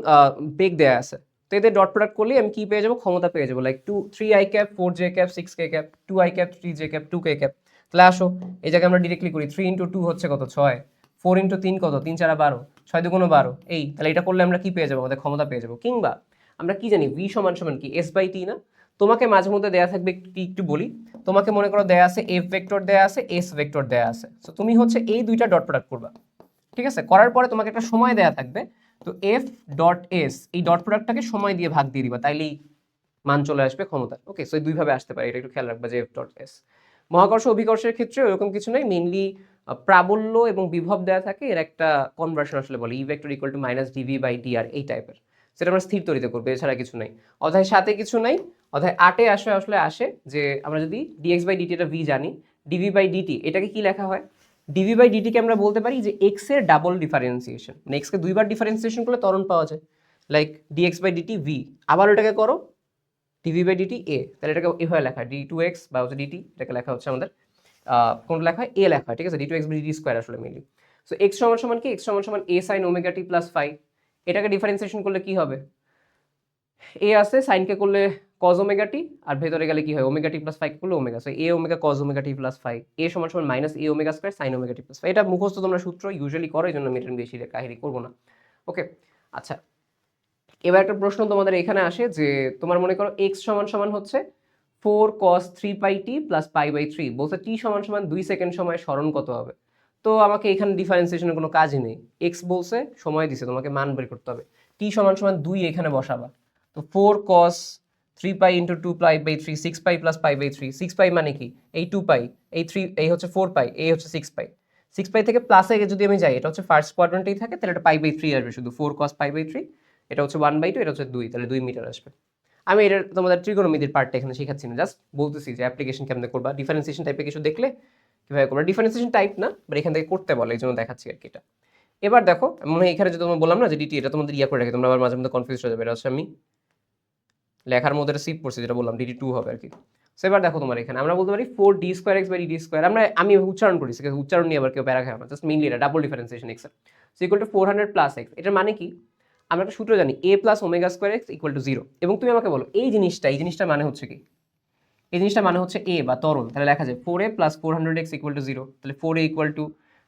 বেগ দেয়া আছে, তো এদের ডট প্রোডাক্ট করলে আমি কি পেয়ে যাবো, ক্ষমতা পেয়ে যাবো। Like 3i cap 4j cap 6k cap 2i cap 3j cap 2k cap. তাহলে আসো এই জায়গায় আমরা ডিরেক্টলি করি, 3 ইন্টু 2 হচ্ছে কত 6, 4 ইন্টু 3 কত 3 4 12, 6 2 12, এই তাহলে এটা করলে আমরা কি পেয়ে যাবো, আমাদের ক্ষমতা পেয়ে যাবো। কিংবা আমরা কি জানি ভি সমান সমান কি এস বাই টি না? তোমাকে মাঝে মধ্যে দেয়া থাকবে, একটু বলি, তোমাকে মনে করো দেয়া আছে এফ ভেক্টর দেয়া আছে, এস ভেক্টর দেয়া আছে, তো তুমি হচ্ছে এই দুইটা ডট প্রোডাক্ট করবা, ঠিক আছে? করার পরে তোমাকে একটা সময় দেয়া থাকবে, তো এফ ডট এস এই ডট প্রোডাক্টটাকে সময় দিয়ে ভাগ দিয়ে দিবা, তাইলেই মান চলে আসবে ক্ষমতা। ওকে, সো দুই ভাবে আসতে পারে, এটা একটু খেয়াল রাখবা যে এফ ডট এস। মহাকর্ষ অভিকর্ষের ক্ষেত্রে এরকম কিছু নাই, মেইনলি প্রাবল্য এবং বিভব দেয়া থাকে, এর একটা কনভার্সন আসলে বলে E vector equal to minus dv by dr, এই টাইপের। সেটা আমরা স্থির তরিতে করবো, এছাড়া কিছু নাই। অধ্যায় 7-এ কিছু নাই, অধ্যায় 8-এ আসে যে আমরা যদি ডিএক্স বাই ডিটি এটা ভি জানি, ডিভি বাই ডিটি এটাকে কি লেখা হয়, ডিভি বাই ডিটিকে আমরা বলতে পারি যে এক্স এর ডাবল ডিফারেন্সিয়েশন, মানে এক্সকে দুইবার ডিফারেন্সিয়েশন করলে ত্বরণ পাওয়া যায়। Like dx by DT V, আবার ওটাকে করো ডিভি বাই ডিটি এ, তাহলে এটাকে এভাবে লেখা হয় ডি টু এক্স বা হচ্ছে ডিটি, এটাকে লেখা হচ্ছে আমাদের কোনটা লেখা হয় এ লেখা হয়, ঠিক আছে, D two X by dt square আসলে মেনলি। সো এক্স সমান সমান কি, এক্স সমান সমান A sine omega T plus phi, এটাকে ডিফারেন্সিয়েশন করলে কি হবে, এ আছে সাইনকে করলে কজ ওমেগা টি, আর ভেতরে গেলে কি হয় ওমেগা টি প্লাস ফাই করলে ওমেগা, সো এ omega cause omega T plus phi, এ সমান সমান মাইনাস এ omega square sine omega T plus phi. এটা মুখস্থ তোমরা সূত্র ইউজুয়ালি করো, এই জন্য আমি এটা বেশি কাহিনী করবো না। ওকে, আচ্ছা এবার একটা প্রশ্ন তোমাদের এখানে আসে যে তোমার মনে করো এক্স সমান সমান হচ্ছে 4 cos 3 pi T plus pi by 3, বলছে টি সমান সমান 2 সেকেন্ড সময় স্মরণ কত হবে। তো আমাকে এখানে ডিফারেন্সিয়েশনের কোনো কাজই নেই, এক্স বলছে সময় দিছে, তোমাকে মান বের করতে হবে, টি সমান সমান 2 এখানে বসাবা। তো 4 cos 3 pi into 2 pi by 3, 6 pi plus pi by 3, 6 pi মানে কি এই 2 পাই, এই 3 এই হচ্ছে 4 পাই, এই হচ্ছে 6 পাই, 6 পাই থেকে প্লাসে যদি আমি যাই, এটা হচ্ছে ফার্স্ট কোয়াড্রেন্টেই থাকে, তাহলে এটা পাই বাই 3 আসবে শুধু, 4 cos পাই বাই 3, এটা হচ্ছে 1/2, এটা হচ্ছে 2, তাহলে 2 মিটার আসবে। আমি এটা তোমাদের ত্রিকোণমিতির পার্টটা এখানে শেখাচ্ছি না, জাস্ট বলতেছি যে অ্যাপ্লিকেশন কেমন করবা, ডিফারেন্সিয়েশন টাইপে কিছু দেখলে কিভাবে করবা, ডিফারেন্সিয়েশন টাইপ না বাট এখান থেকে করতে বলে, এই জন্য দেখাচ্ছি আর কি এটা। এবার দেখো মনে হয় এখানে যে তোমার বললাম না যে ডিটি, এটা তোমাদের ইয়া করে রাখে, তোমরা আবার মাঝে মধ্যে কনফিউজ হয়ে যাবে, এটা হচ্ছে আমি লেখার মধ্যে সিপ পড়ছি যেটা বললাম ডিটি 2 হবে আর কি। সো এবার দেখো তোমার এখানে আমরা বলতে পারি 4d²x/d², আমি উচ্চারণ করি, উচ্চারণ নিয়ে আবার কেউ প্যারা খায় না, জাস্ট মেইনলি এটা ডাবল ডিফারেন্সিয়েশন x এর। So equal to 400 plus x, এটার মানে কি আমরা একটা সূত্র জানি a plus ω²x equal to 0। এবং তুমি আমাকে বলো এই জিনিসটা মানে হচ্ছে কি, এই জিনিসটা মানে হচ্ছে a বা ত্বরণ, তাহলে লেখা যায় 4a plus 400x equal to 0, তাহলে 4a equal to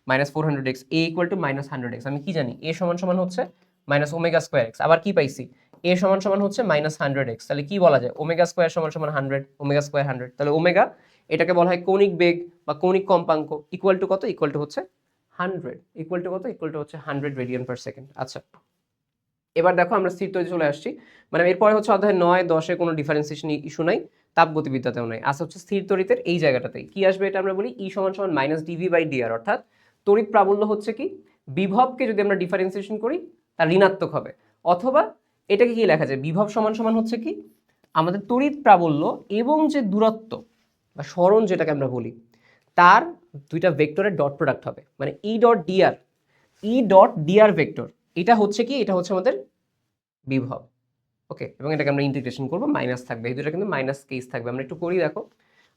minus 400x, a equal to minus 100x। আমি কি জানি a সমান সমান হচ্ছে মাইনাস ω²x, আবার কি পাইছি a সমান সমান হচ্ছে মাইনাস 100x, তাহলে কি বলা যায় ω² সমান সমান 100, ω² 100, তাহলে ওমেগা এটাকে বলা হয় কৌণিক বেগ বা কৌণিক কম্পাঙ্ক, ইকুয়াল টু কত, ইকুয়াল টু হচ্ছে 100, ইকুয়াল টু কত, ইকুয়াল টু হচ্ছে 100 রেডিয়ান পার সেকেন্ড। আচ্ছা এবার দেখো আমরা স্থির তৈরি চলে আসছি, মানে এরপরে হচ্ছে অধ্যায় 9-10-এ কোনো ডিফারেন্সিয়েশন ইস্যু নাই, তাপগতিবিদ্যাতেও নাই, আসলে হচ্ছে স্থির তড়িতের এই জায়গাটাতেই কি আসবে, এটা আমরা বলি ই সমান সমান মাইনাস dv/dr, অর্থাৎ তড়িৎ প্রাবল্য হচ্ছে কি বিভবকে যদি আমরা ডিফারেন্সিয়েশন করি তার ঋণাত্মক হবে, অথবা এটাকে কি লেখা যায় বিভব সমান সমান হচ্ছে কি আমাদের তড়িৎ প্রাবল্য এবং যে দূরত্ব বা সরণ যেটাকে আমরা বলি তার দুইটা ভেক্টরের ডট প্রোডাক্ট হবে, মানে ই ডট ডিআর ভেক্টর, এটা হচ্ছে কি, এটা হচ্ছে আমাদের বিভব। ওকে, এবং এটাকে আমরা ইন্টিগ্রেশন করবো, মাইনাস থাকবে, এই দুটো কিন্তু মাইনাস কেস থাকবে। আমরা একটু করি দেখো,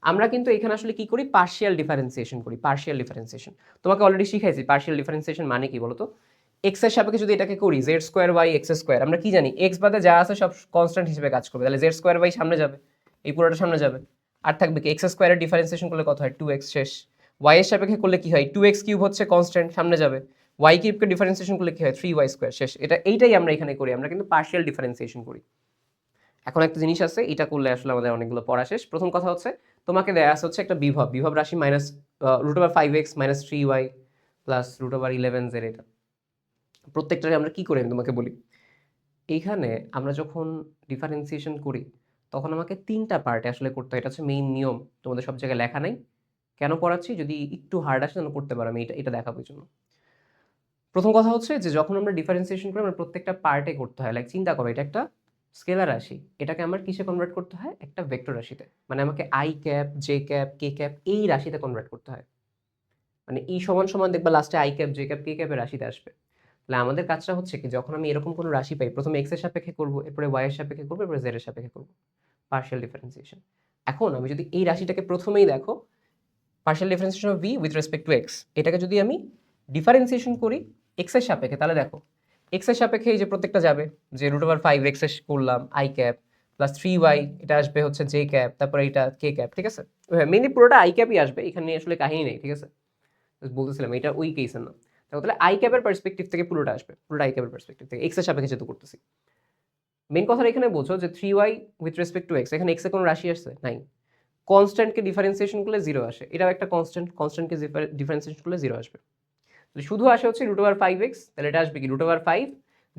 আমরা কিন্তু এখানে আসলে কি করি পার্শিয়াল ডিফারেন্সিয়েশন করি, পার্শিয়াল ডিফারেন্সিয়েশন তোমাকে অলরেডি শিখাইছি। পার্শিয়াল ডিফারেন্সিয়েশন মানে কি বলতো, এক্স এর সাপেক্ষে যদি এটাকে করি z²y(x²), আমরা কি জানি এক্স বাদে যা আছে সব কনস্ট্যান্ট হিসেবে কাজ করবে, তাহলে z²y সামনে যাবে, এই পুরোটা সামনে যাবে, আর থাকবে কি x² এর ডিফারেন্সিয়েশন করলে কত হয় 2x, শেষ। y এর সাপেক্ষে করলে কি হয় 2x³ হচ্ছে কনস্ট্যান্ট সামনে যাবে, y³ কে ডিফারেন্সিয়েশন করলে কি হয় 3y², শেষ। এইটাই আমরা এখানে করি, আমরা কিন্তু পার্শিয়াল ডিফারেন্সিয়েশন করি। এখন একটা জিনিস আছে, এটা করলে আসলে আমাদের অনেকগুলো পড়া শেষ। প্রথম কথা হচ্ছে তোমাকে দেয়া আছে হচ্ছে একটা বিভব রাশি minus √5x minus 3y plus √11z, এটা প্রত্যেকটারে আমরা কি করি আমি তোমাকে বলি। এইখানে আমরা যখন ডিফারেন্সিয়েশন করি তখন আমাকে 3টা পার্টে আসলে করতে হয়, এটা হচ্ছে মেইন নিয়ম, তোমাদের সব জায়গায় লেখা নাই, কেন পড়াচ্ছি, যদি একটু হার্ড আসে যেন করতে পারো, আমি এটা দেখাবো জন্য। প্রথম কথা হচ্ছে যে যখন আমরা ডিফারেন্সিয়েশন করি আমরা প্রত্যেকটা পার্টে করতে হয়, লাইক চিন্তা করো এটা একটা স্কেলার রাশি, এটাকে আমার কিসে কনভার্ট করতে হয় একটা ভেক্টর রাশিতে, মানে আমাকে i cap j cap k cap এই রাশিতে কনভার্ট করতে হয়, মানে ই সমান সমান দেখবা লাস্টে i cap j cap k ক্যাপের রাশিতে আসবে। তাহলে আমাদের কাজটা হচ্ছে কি যখন আমি এরকম কোনো রাশি পাই প্রথমে x এর সাপেক্ষে করবো, এরপরে y এর সাপেক্ষে করবো, এরপরে z এর সাপেক্ষে করবো, পার্শিয়াল ডিফারেন্সিয়েশন। এখন আমি যদি এই রাশিটাকে প্রথমেই দেখো partial differentiation of v with respect two x, এটাকে যদি আমি ডিফারেন্সিয়েশন করি x এর সাপেক্ষে, তাহলে দেখো x এর সাপেক্ষে এই যে প্রত্যেকটা যাবে, যে √5x এর করলাম i ক্যাপ প্লাস 3y, এটা আসবে হচ্ছে j ক্যাপ, তারপরে এটা k ক্যাপ, ঠিক আছে। মেইনলি পুরোটা i ক্যাপই আসবে, এখানে আসলে কাহিনী নেই, ঠিক আছে, বলতেছিলাম এটা ওই কেসের না। তাহলে i ক্যাপের পার্সপেক্টিভ থেকে পুরোটা আসবে, পুরোটা i ক্যাপের পার্সপেক্টিভ থেকে, x এর সাপেক্ষে যেহেতু করতেছি। মেইন কথাটা এখানে বোঝো যে 3y with respect two x, এখানে x এর কোনো রাশি আসছে নাই, কনস্ট্যান্টকে ডিফারেন্সিয়েশন করলে 0 আসে, এটাও একটা কনস্ট্যান্টকে ডিফারেন্সিয়েশন করলে 0 আসবে, শুধু আসে হচ্ছে √5x, তাহলে এটা আসবে কি √5,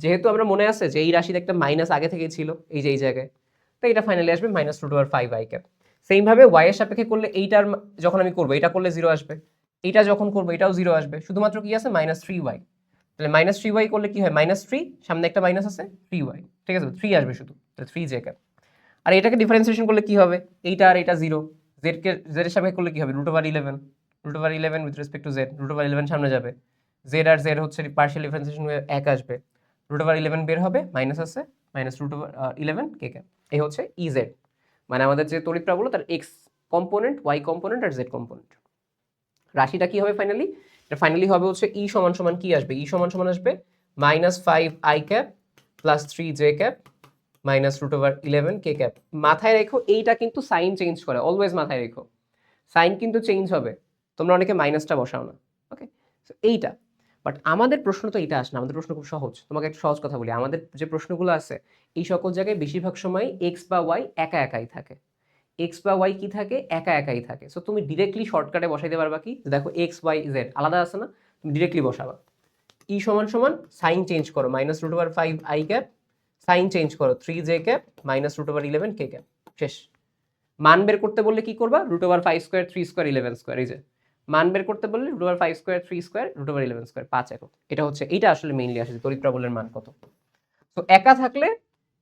যেহেতু আমরা মনে আছে যে এই রাশিতে একটা মাইনাস আগে থেকে ছিল এই যে এই জায়গায়, তো এটা ফাইনালি আসবে মাইনাস √5i ক্যাপ। সেম ভাবে y এর সাপেক্ষে করলে এইটার যখন আমি করবো এটা করলে 0 আসবে, এইটা যখন করবো এটাও 0 আসবে, শুধুমাত্র কি আছে -3y, তাহলে -3y করলে কি হয় -3, সামনে একটা মাইনাস আছে 3y, ঠিক আছে 3 আসবে শুধু, তাহলে 3j ক্যাপ। আর এটাকে ডিফারেন্সিয়েশন করলে কি হবে, এইটা আর এটা 0, z এর সাপেক্ষে করলে কি হবে √11 উইথ রেসপেক্ট টু z, √11 সামনে যাবে, z আর z হচ্ছে পার্শিয়াল ডিফারেন্সিয়েশন হয়ে 1 আসবে, √11 বের হবে, মাইনাস আছে -√11 k ক্যাপ, এই হচ্ছে ez, মানে আমাদের যে তড়িৎ প্রাবল্য তার x কম্পোনেন্ট, y কম্পোনেন্ট আর z কম্পোনেন্ট। রাশিটা কি হবে ফাইনালি, এটা ফাইনালি হবে হচ্ছে e সমান সমান কি আসবে, e সমান সমান আসবে -5i cap plus 3j cap minus √11 k cap. মাথায় রেখো এইটা কিন্তু সাইন চেঞ্জ করে, অলওয়েজ মাথায় রেখো সাইন কিন্তু চেঞ্জ হবে, তোমরা অনেকে মাইনাসটা বসাও না, ওকে। এইটা বাট আমাদের প্রশ্ন তো এটা আসে না, আমাদের প্রশ্ন খুব সহজ, তোমাকে একটা সহজ কথা বলি, আমাদের যে প্রশ্নগুলো আছে এই সকল জায়গায় বেশিরভাগ সময় এক্স বা ওয়াই একা একাই থাকে, এক্স বা ওয়াই কি থাকে একা একাই থাকে। সো তুমি ডিরেক্টলি শর্টকাটে বসাইতে পারবা কি, দেখো এক্স ওয়াই জেড আলাদা আছে না, তুমি ডিরেক্টলি বসাবা ই সমান সমান সাইন চেঞ্জ করো -√5i ক্যাপ, সাইন চেঞ্জ করো 3j ক্যাপ -√11 k ক্যাপ, শেষ। মান বের করতে বললে কি করবা √5² 3² 11², এই যে মান বের করতে বললে √5² 3² √11², 5 একক। এটা হচ্ছে এইটা আসলে মেইনলি আসে তড়িৎ প্রবলের মান কত। তো একা থাকলে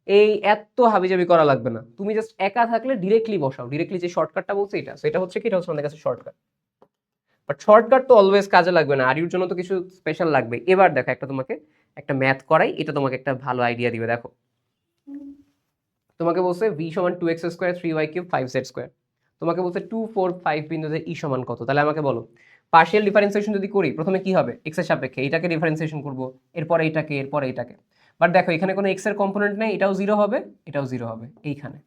এই এত হাবিজাবি করা লাগবে না, তুমি জাস্ট একা থাকলে ডিরেক্টলি বসাও, ডিরেক্টলি যে শর্টকাটটা বলছে এটা, সেটা হচ্ছে কি, এটা হচ্ছে আমাদের কাছে শর্টকাট। বাট শর্টকাট তো অলওয়েজ কাজে লাগবে না, আর ইউর জন্য তো কিছু স্পেশাল লাগবে। এবার দেখো একটা তোমাকে একটা ম্যাথ করাই, এটা তোমাকে একটা ভালো আইডিয়া দিবে। দেখো তোমাকে বলছে v সমান 2x² 3y³ 5z², তোমাকে বলছে 2 4 5 বিন্দুতে ই সমান কত, তাহলে আমাকে বলো পার্শিয়াল ডিফারেন্সিয়েশন যদি করি প্রথমে কি হবে, এক্স এর সাপেক্ষে এটাকে ডিফারেন্সিয়েশন করব, এরপরে এটাকে। বাট দেখো এখানে কোনো এক্স এর কম্পোনেন্ট নেই, এটাও 0 হবে, এটাও 0 হবে, এইখানে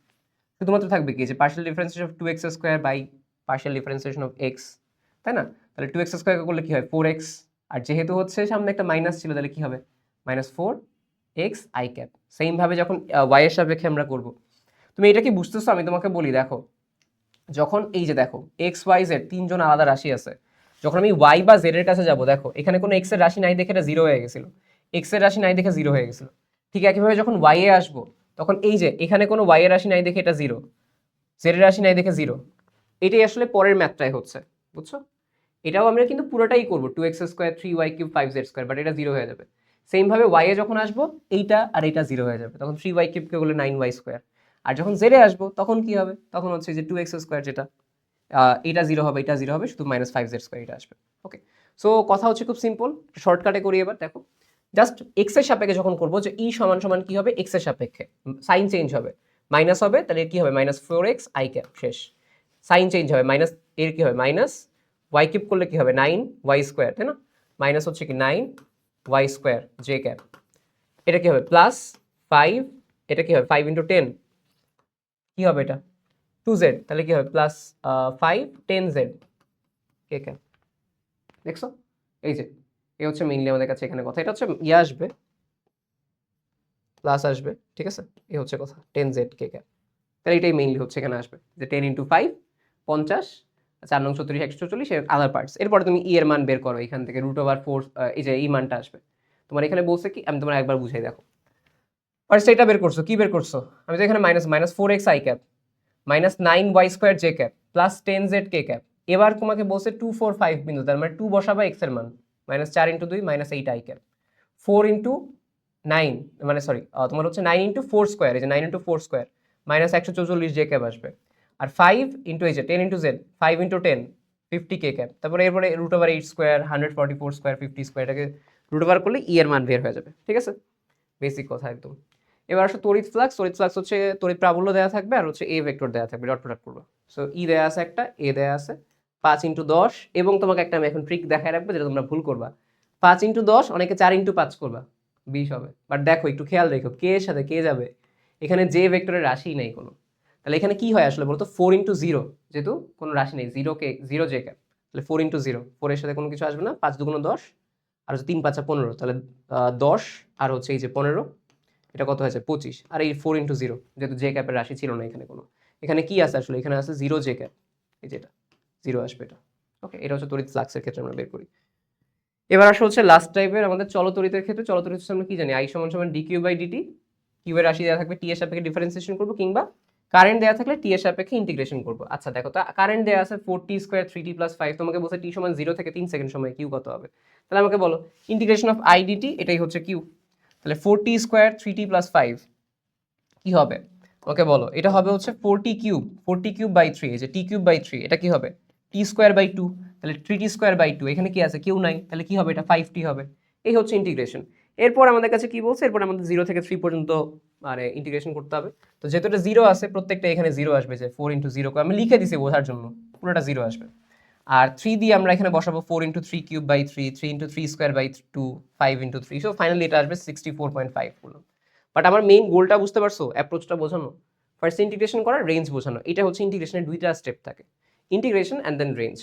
শুধুমাত্র থাকবে কি যে partial differentiation of 2x square by partial differentiation of x, তাই না? তাহলে 2x স্কয়ার করলে কি হয় 4x, আর যেহেতু হচ্ছে সামনে একটা মাইনাস ছিল তাহলে কি হবে -4x i ক্যাপ। সেম ভাবে যখন y এর সাপেক্ষে আমরা করব, তুমি এটা কি বুঝতেছো? আমি তোমাকে বলি দেখো, যখন এই যে দেখো x y z তিনজন আলাদা রাশি আছে, যখন আমি y বা z এর কাছে যাব, দেখো এখানে কোনো x এর রাশি নাই দেখে এটা 0 হয়ে গেছিল, x এর রাশি নাই দেখে 0 হয়ে গেছিল। ঠিক একইভাবে যখন y এ আসবো, তখন এই যে এখানে কোনো y এর রাশি নাই দেখে এটা 0, z এর রাশি নাই দেখে 0। এটাই আসলে পরের ম্যাথটাই হচ্ছে, বুঝছো? এটাও আমরা কিন্তু পুরোটাই করবো 2x square 3y cube 5z square, but এটা 0 হয়ে যাবে। সেম ভাবে y এ যখন আসবো এইটা আর এটা 0 হয়ে যাবে, তখন 3y কিউবকে বলে 9y স্কয়ার। আর যখন z এ আসবো তখন কি হবে, তখন হচ্ছে যে 2x স্কয়ার যেটা এটা 0 হবে, এটা 0 হবে, শুধু -5z স্কয়ার এটা আসবে। ওকে, সো কথা হচ্ছে খুব সিম্পল, শর্টকাটে করি এবার। দেখো জাস্ট x এর সাপেক্ষে যখন করবো যে ই সমান সমান কি হবে, x এর সাপেক্ষে সাইন চেঞ্জ হবে, মাইনাস হবে, তাহলে কি হবে -4x i ক্যাপ, শেষ। সাইন চেঞ্জ হবে, মাইনাস এর কি হবে মাইনাস y কিউব করলে কি হবে 9y স্কয়ার, তাই না? মাইনাস হচ্ছে কি 9y স্কয়ার j ক্যাপ, এটা কি হবে প্লাস 5, এটা কি হবে 5 × 10 কি হবে এটা 2z, তাহলে কি হবে প্লাস 5 10z কে ক্যাপ। দেখছো এই যে এই হচ্ছে মেইনলি আমাদের কাছে এখানে কথা, এটা হচ্ছে ইয়ে আসবে প্লাস আসবে, ঠিক আছে? এই হচ্ছে কথা 10z কে ক্যাপ, তাহলে এটাই মেইনলি হচ্ছে এখানে আসবে যে 10 × 5 50, 4 9 36 144 এর আদার পার্টস। এরপরে তুমি ই এর মান বের করো এখান থেকে √4, এই যে এই মানটা আসবে তোমার এখানে বলছে কি, আমি তোমার একবার বুঝাই দেখো। ফার্স্ট এটা বের করছো, কি বের করছো? আমি তো এখানে -4x i cap -9y square j cap plus 10z k cap. এবার তোমাকে বলছে 2 4 5 বিন্দু, তার মানে 2 বসাবা x এর মান -4 × 2 -8 i ক্যাপ, 4 × 9 মানে সরি তোমার হচ্ছে 9 × 4 স্কয়ার, এই যে 9 × 4 স্কয়ার -144 j ক্যাপ আসবে। আর 5 × এই যে 10 × z 5 × 10 50 k ক্যাপ, তারপরে এরপরে √8 স্কয়ার 144 স্কয়ার 50 স্কয়ার, এটাকে √ওভার করলে ই এর মান বের হয়ে যাবে, ঠিক আছে? বেসিক কথা একদম। এবার আসলে তড়িৎ ফ্লাক্স হচ্ছে তড়িৎ প্রাবল্য দেওয়া থাকবে আর হচ্ছে এ ভেক্টর দেওয়া থাকবে, ডট প্রোডাক্ট করবো। সো ই দেওয়া আছে একটা, এ দেওয়া আছে 5 × 10, এবং তোমাকে একটা আমি এখন ট্রিক দেখায় রাখবো যেটা তোমরা ভুল করবা। 5 × 10 অনেকে 4 × 5 করবা, 20 হবে। বাট দেখো একটু খেয়াল রেখো কে এর সাথে কে যাবে, এখানে যে ভেক্টরের রাশি নেই কোনো, তাহলে এখানে কি হয় আসলে বলতো 4 × 0, যেহেতু কোনো রাশি নেই 0 j ক্যাপ, তাহলে 4 × 0, 4 এর সাথে কোনো কিছু আসবে না, 5 × 2 = 10, আর হচ্ছে 3 5 15, তাহলে 10 আর হচ্ছে এই যে 15, এটা কত হয়েছে 25, আর এই 4 × 0 যেহেতু জে ক্যাপের রাশি ছিল না এখানে কোনো, এখানে কি আছে আসলে, এখানে আছে 0 জে ক্যাপ, এই যেটা 0 আসবে এটা। ওকে, এটা হচ্ছে তড়িৎ ফ্লাক্সের ক্ষেত্রে আমরা বের করি। এবার আসলে হচ্ছে লাস্ট টাইপের আমাদের চলতড়িতের ক্ষেত্রে, চলতড়িৎ আমরা কি জানি, i = dq/dt, কিউ এর রাশি দেওয়া থাকবে, টি এর সাপেক্ষে ডিফারেন্সিয়েশন করব, কিংবা কারেন্ট দেওয়া থাকলে টি এর সাপেক্ষে ইন্টিগ্রেশন করব। আচ্ছা দেখো, তা কারেন্ট দেওয়া আছে 4t² 3t + 5, তোমাকে বলছে t = 0 থেকে 3 সেকেন্ড সময় কিউ কত হবে, তাহলে আমাকে বলো ইন্টিগ্রেশন অফ i dt, এটাই হচ্ছে কিউ। তাহলে 4t² 3t + 5 কি হবে, ওকে বলো, এটা হবে হচ্ছে 4t³ / 3, এই যে t³/3, এটা কি হবে t²/2, তাহলে 3t²/2, এখানে কি আছে কেউ নাই, তাহলে কি হবে এটা 5t হবে। এই হচ্ছে ইন্টিগ্রেশন। এরপর আমাদের কাছে কি বলছে, এরপর আমাদের 0 থেকে 3 পর্যন্ত মানে ইন্টিগ্রেশন করতে হবে। তো যেহেতু এটা 0 আছে, প্রত্যেকটা এখানে 0 আসবে, যে 4 × 0 আমি লিখে দিছি বোঝার জন্য, পুরোটা 0 আসবে। আর 3 দিয়ে আমরা এখানে বসাবো 4 × 3³ / 3, 3 × 3² / 2, 5 × 3, সো ফাইনালি এটা আসবে 64.5 কুলম্ব। বাট আমার মেইন গোলটা বুঝতে পারছো, অ্যাপ্রোচটা বোঝানো, ফার্স্ট ইন্টিগ্রেশন করার রেঞ্জ বোঝানো, এটা হচ্ছে ইন্টিগ্রেশনের দুইটা স্টেপ থাকে, ইন্টিগ্রেশন অ্যান্ড দেন রেঞ্জ।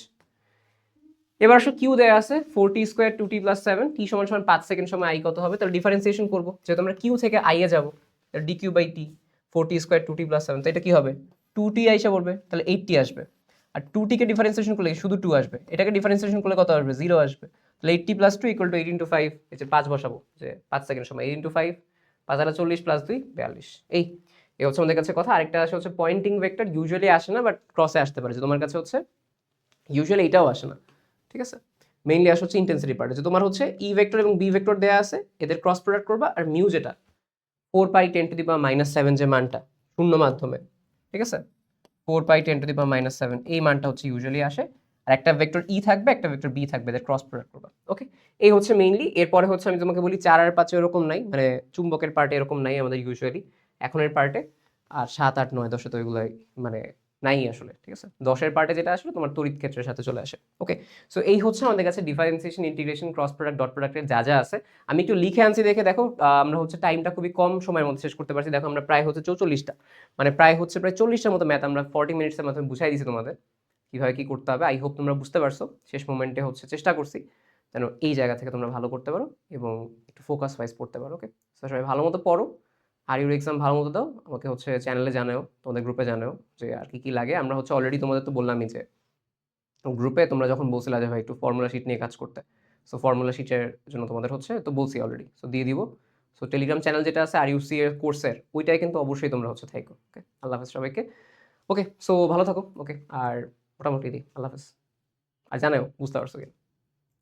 এবার আসলে কিউ দেয়া আছে 4t² 2t + 7, t = 5 সেকেন্ড সময় i কত হবে, তাহলে ডিফারেন্সিয়েশন করব, যেহেতু আমরা কিউ থেকে i এ যাব, তাহলে dq/t 4t² 2t + 7, তো এটা কি হবে 2t আইসা পড়বে, তাহলে 8t আসবে। আর 2t কে ডিফারেন্সিয়েশন করলে শুধু 2 আসবে, এটাকে ডিফারেন্সিয়েশন করলে কত আসবে 0 আসবে, তাহলে 8t + 2 = 8 × 5, এই যে 5 বসাবো, যে 5 সেকেন্ড সময় 8 × 5, 5 × 40 + 2 42। এই হচ্ছে আমাদের কাছে কথা। আরেকটা আসে হচ্ছে পয়েন্টিং ভেক্টর, ইউজুয়ালি আসে না বাট ক্রসে আসতে পারে, যে তোমার কাছে হচ্ছে ইউজুয়ালি এটাও আসে না, ঠিক আছে? মেইনলি আসে হচ্ছে ইন্টেন্সিটি পার্ট, যে তোমার হচ্ছে ই ভেক্টর এবং বি ভেক্টর দেয়া আছে, এদের ক্রস প্রোডাক্ট করবা, আর মিউ যেটা 4π10⁻⁻⁷ যে মানটা শূন্য মাধ্যমে, ঠিক আছে, 4π10⁻⁷ এই মানটা হচ্ছে ইউজুয়ালি আসে। আর একটা ভেক্টর ই থাকবে, একটা ভেক্টর বি থাকবে, এদের ক্রস প্রোডাক্ট করবা। ওকে, এই হচ্ছে মেইনলি। এরপরে হচ্ছে আমি তোমাকে বলি 4 আর 5 এরকম নাই, মানে চুম্বকের পার্টে এরকম নাই আমাদের ইউজুয়ালি এখনের পার্টে, আর 7 8 9 10 তো এগুলো মানে নাই আসলে, ঠিক আছে। 10-এর পার্টে যেটা আসলে তোমার তড়িৎ ক্ষেত্রের সাথে চলে আসে। ওকে, সো এই হচ্ছে আমাদের কাছে differentiation, integration, cross product, dot প্রোডাক্টের যা যা আছে। আমি একটু লিখে আনছি দেখে দেখো, আমরা হচ্ছে টাইমটা খুবই কম সময়ের মধ্যে শেষ করতে পারছি। দেখো আমরা প্রায় হচ্ছে 44টা, মানে প্রায় 40টার মতো ম্যাথ আমরা 40 মিনিটসের মাধ্যমে বুঝাই দিয়েছি তোমাদের কিভাবে কি করতে হবে। আই হোপ তোমরা বুঝতে পারছো। শেষ মোমেন্টে হচ্ছে চেষ্টা করছি যেন এই জায়গা থেকে তোমরা ভালো করতে পারো এবং একটু ফোকাস ওয়াইজ পড়তে পারো। ওকে, সবাই ভালো মতো পড়ো, আর ইউর এক্সাম ভালো মতো দাও। আমাকে হচ্ছে চ্যানেলে জানাও, তোমাদের গ্রুপে জানাও যে আর কি কি লাগে। আমরা হচ্ছে অলরেডি তোমাদের তো বললামই যে গ্রুপে তোমরা যখন বলছিলা যে ভাই একটু ফর্মুলা শিট নিয়ে কাজ করতে, সো ফর্মুলা শিটের জন্য তোমাদের হচ্ছে তো বলছি অলরেডি, সো দিয়ে দিব। সো টেলিগ্রাম চ্যানেল যেটা আছে আর ইউসি এর কোর্সের, ওইটাই কিন্তু অবশ্যই তোমরা হচ্ছে থাকো। ওকে, আল্লাহ হাফেজ সবাইকে। ওকে, সো ভালো থাকো। ওকে, আর মোটামুটি দিই আল্লাহ হাফেজ। আর জানাও বুঝতে পারছো কি।